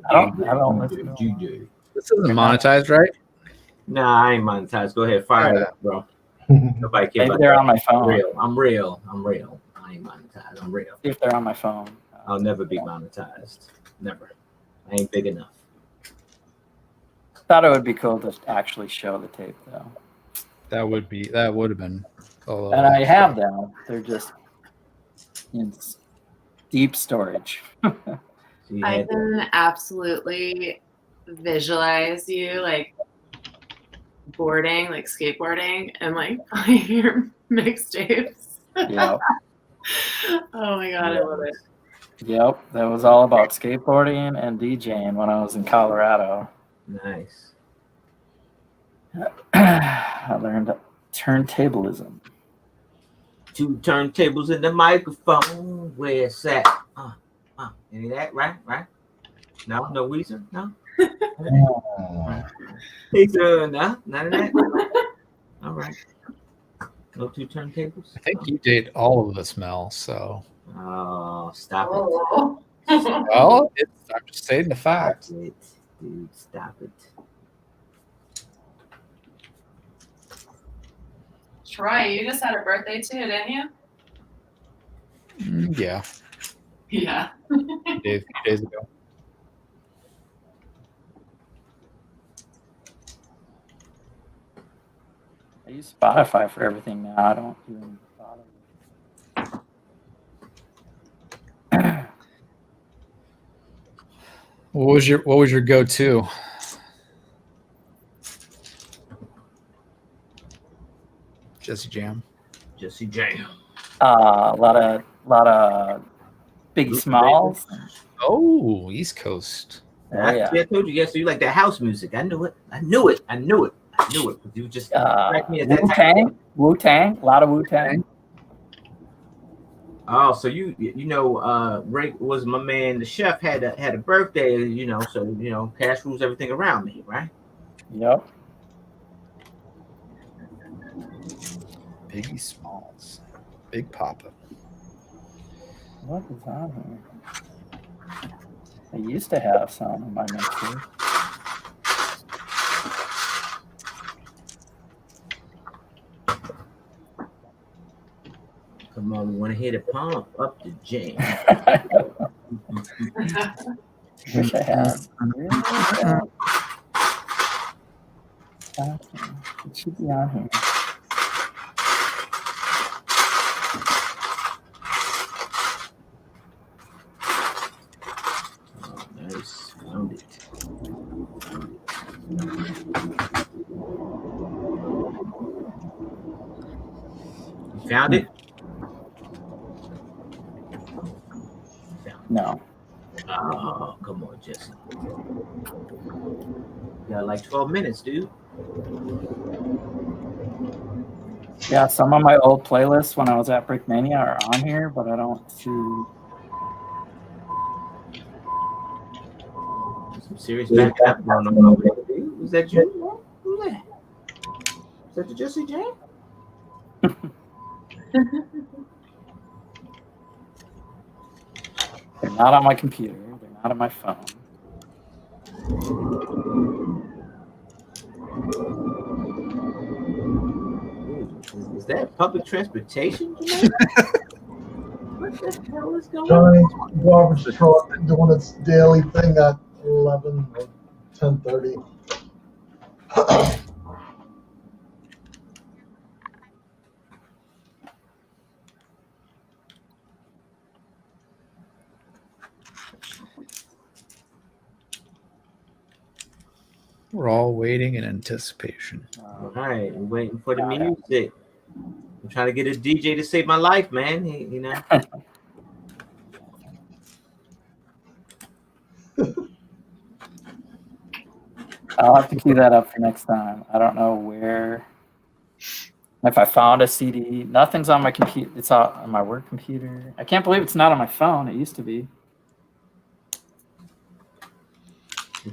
don't listen to GJ. This isn't monetized, right? Nah, I ain't monetized. Go ahead, fire it up, bro. Nobody cares Maybe about they're that. on my phone. I'm real. I ain't monetized. I'm real. See if they're on my phone. I'll never be monetized. Never. I ain't big enough. Thought it would be cool to actually show the tape though. That would have been a little. And I have them. They're just in deep storage. So you I had can absolutely visualize you like boarding, like skateboarding, and like playing your mixtapes. Yep. Oh my god, I love it. Yep. That was all about skateboarding and DJing when I was in Colorado. nice. I learned turntablism. 2 turntables in the microphone. Where's that? Any of that? Right? No Weezer? No? Weezer, no? None of that? All right. No 2 turntables? I think you date all of this, Mel. So, Oh, stop Oh. well, I'm just stating the it. fact. Stop it, dude. Stop it. Troy, you just had a birthday too, didn't you? Yeah, Yeah. a few days ago. I use Spotify for everything now. I don't even bother. What was your go-to? Jesse Jam. Jesse Jam. A lot of Biggie Smalls. Oh, East Coast. Oh yeah. I told you, yes, so you like that house music. I knew it. Because you just cracked me at that time. Wu-Tang. A lot of Wu-Tang. Oh, so Ray was my man. The chef had a birthday, so cash rules everything around me, right? Yep. Biggie Smalls. Big Papa. What is on here? I used to have some on my mixer. Come on, we want to hear the pump up the jam. Wish I had. It should be on here. Oh, nice. Found it. You found it? No. Oh, come on, Jesse. You got like 12 minutes, dude. Yeah, some of my old playlists when I was at Brickmania are on here, but I don't see. Some serious backing up going on over there, dude. Was that you? Who's that? Is that the Jesse Jam? They're not on my computer. They're not on my phone. Ooh, is that public transportation? What the hell is going Johnny's garbage truck doing its daily thing at 11 or 10:30. We're all waiting in anticipation. All right, I'm waiting for the music. I'm trying to get a DJ to save my life, man. I'll have to cue that up for next time. I don't know where. If I found a CD, nothing's on my computer. It's on my work computer. I can't believe it's not on my phone. It used to be.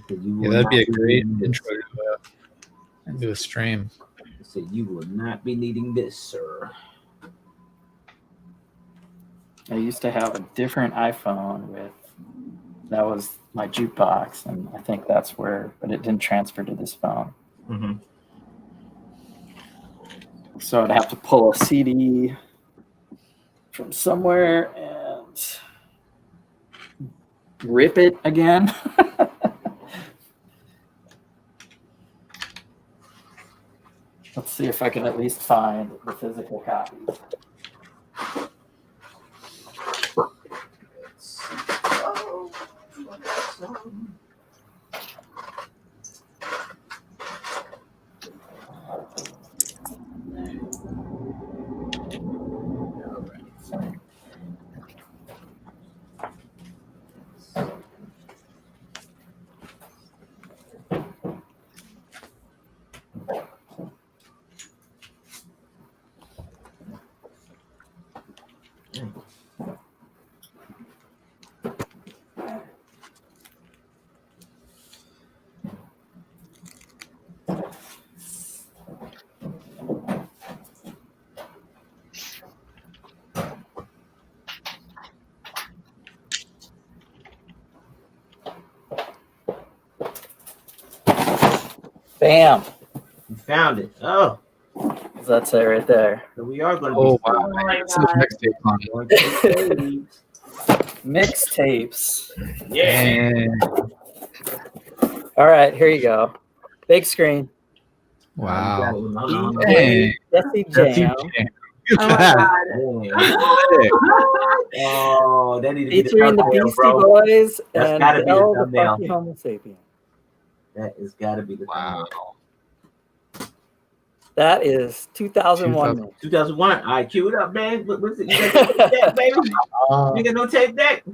Yeah, that'd be a great intro to a stream. So you will not be needing this, sir. I used to have a different iPhone that was my jukebox, and I think that's where, but it didn't transfer to this phone. Mm-hmm. So I'd have to pull a CD from somewhere and rip it again. Let's see if I can at least find the physical copies. Bam! You found it. Oh, That's it right there. so we are going to Oh be. wow! Oh my Some God. mixtape on it. Mixtapes. Yeah. And, All right, here you go. Big screen. wow. Hey, Jesse Jam. Oh my God. Oh, that need to be the Featuring the thumbnail, Beastie bro. Boys That's and gotta be the Bell the thumbnail. Funky Homo Sapien. That has got to be the Wow. thumbnail. That is 2001. man. 2001. All right, cue it up, man. What's it? You got no tape deck, baby? You got no tape deck?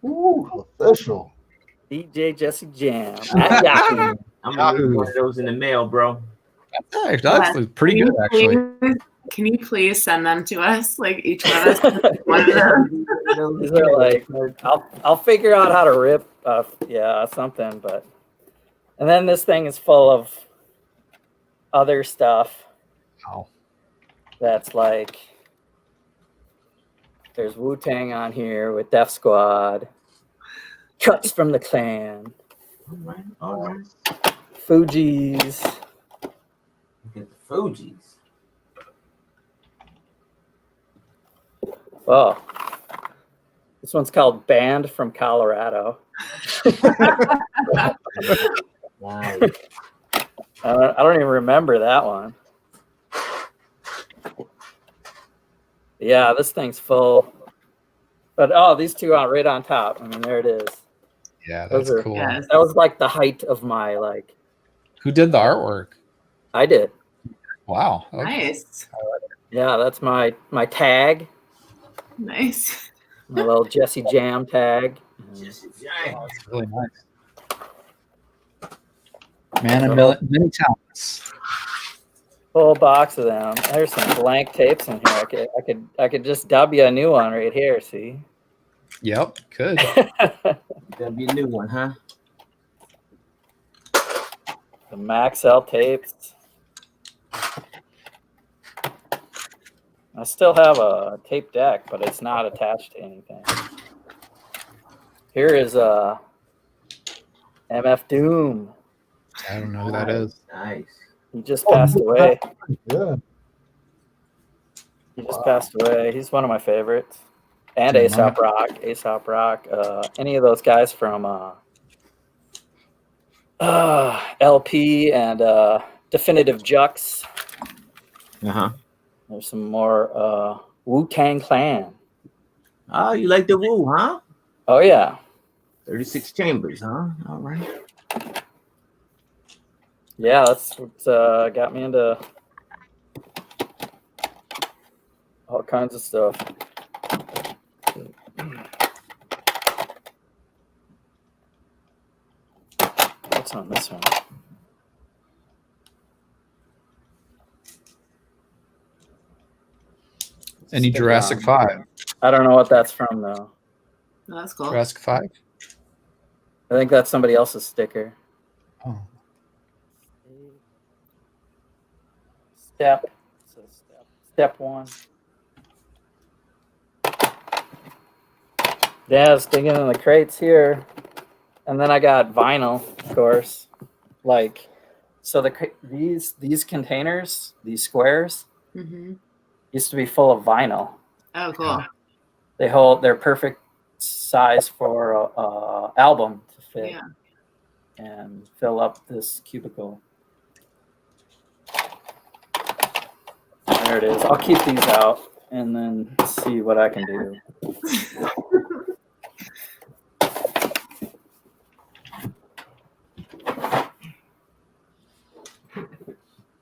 Ooh, official. DJ Jesse Jam. At Yahoo. I'm gonna leave one of those in the mail, bro. That's actually pretty good, actually. Can you please send them to us? Like each one of us. One of them. These are like, I'll figure out how to rip, something. But and then this thing is full of other stuff. Wow. That's like, there's Wu-Tang on here with Def Squad, Cuts from the Clan, All right. Fugees. Look at the Fugees. Oh, this one's called Band from Colorado. Wow. I don't even remember that one. Yeah, this thing's full. But these two are right on top. I mean, there it is. Yeah, Those that's are- cool. Yes. That was like the height of my Who did the artwork? I did. Wow. Okay. Nice. Yeah, that's my tag, Nice. my little Jesse Jam tag. Just a giant. That's really nice. Man of many talents. Full box of them. There's some blank tapes in here. I could just dub you a new one right here. See. Yep, could. Gonna be a new one, huh? The Maxell tapes. I still have a tape deck, but it's not attached to anything. Here is MF Doom. I don't know who that is. Nice. He just passed away. Yeah. He just passed away. He's one of my favorites. And Aesop Rock. Any of those guys from LP and Definitive Jux. Uh-huh. There's some more Wu-Tang Clan. Oh, you like the Wu, huh? Oh, yeah. 36 chambers, huh? All right. Yeah, that's what got me into all kinds of stuff. What's on this one? Any Jurassic 5? I don't know what that's from, though. Oh, that's cool. Jurassic 5? I think that's somebody else's sticker. Oh. Step. So step one. Yeah, I was digging in the crates here. And then I got vinyl, of course. Like, so these containers, these squares, Mm-hmm. used to be full of vinyl. Oh, cool. They're perfect size for a album to fit Yeah. and fill up this cubicle. There it is. I'll keep these out and then see what I can do.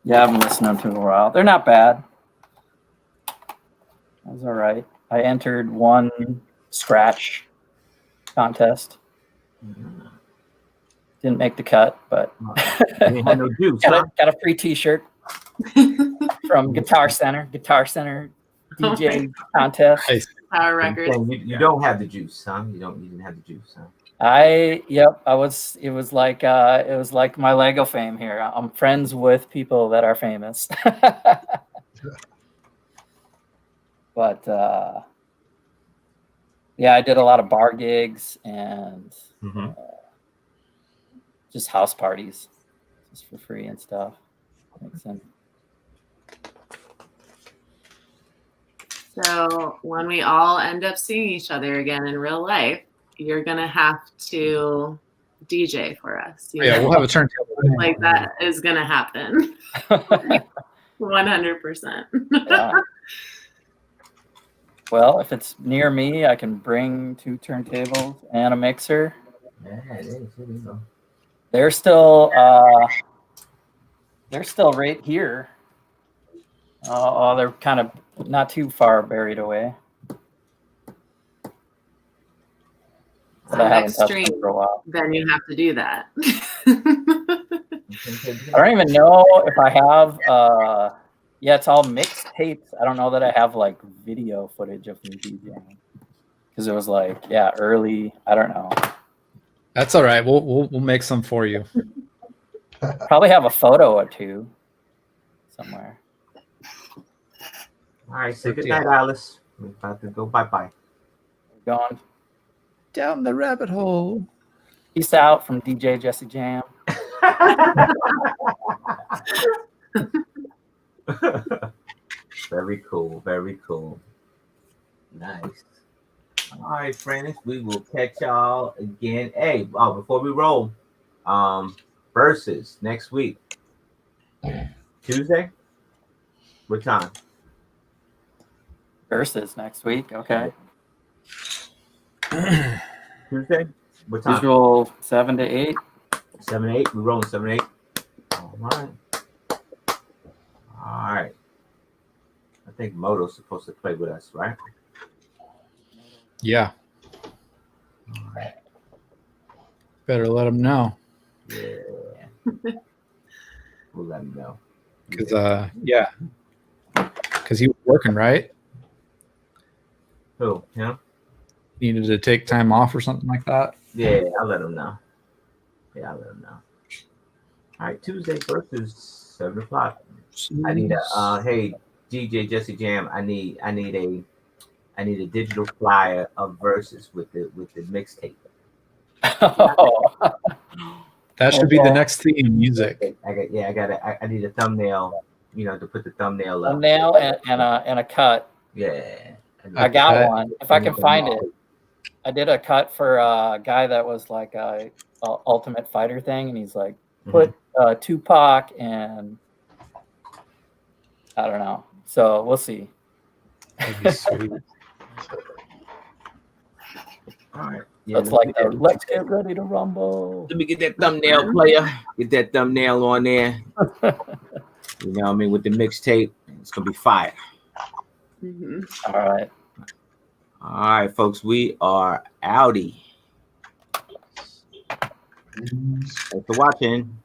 Yeah, I've been listening to them a while. They're not bad. That was all right. I entered one scratch contest. Didn't make the cut, but You ain't had no juice, huh? got a free T-shirt from Guitar Center DJ contest. Nice. Power records. You don't have the juice, huh? You didn't have the juice, huh? It was like my Lego fame here. I'm friends with people that are famous. But yeah, I did a lot of bar gigs and just house parties just for free and stuff. Makes sense. So when we all end up seeing each other again in real life, you're gonna have to DJ for us. Yeah, we'll have a turntable. Like that is gonna happen. 100%. Yeah. Well, if it's near me, I can bring 2 turntables and a mixer. Yeah, it is. You know. They're still right here. Oh, they're kind of not too far buried away. But I haven't touched them for a while. Then you have to do that. I don't even know if I have. Yeah, it's all mixed tapes. I don't know that I have like video footage of me DJing because it was like early. I don't know. That's all right. We'll make some for you. Probably have a photo or 2 somewhere. All right, say good night, Alice. We're about to go bye-bye. Going Down the rabbit hole. peace out from DJ Jesse Jam. Very cool. Very cool. Nice. All right, friends. We will catch y'all again. Hey, before we roll, versus next week. Tuesday? What time? Versus next week. Okay. Tuesday? What time? Usual 7 to 8. 7 8. We're rolling 7 8. All right. All right. I think Moto's supposed to play with us, right? Yeah. All right. Better let him know. Yeah. We'll let him know. Because because he was working, right? Who? Him? Needed to take time off or something like that. Yeah, I'll let him know. All right, Tuesday versus 7 o'clock. I need a hey DJ Jesse Jam. I need a digital flyer of verses with the mixtape. That should be the next theme music. I need a thumbnail, to put the thumbnail up. Thumbnail and a cut. Yeah. I got one. If I can find it. I did a cut for a guy that was like a Ultimate Fighter thing, and he's like, put Tupac and I don't know. So we'll see. That'd be sweet. All right. Yeah, it's like let's get ready to rumble. Let me get that thumbnail player. Get that thumbnail on there. You know what I mean? With the mixtape, it's gonna be fire. All right. All right, folks. We are outie. Thanks for watching.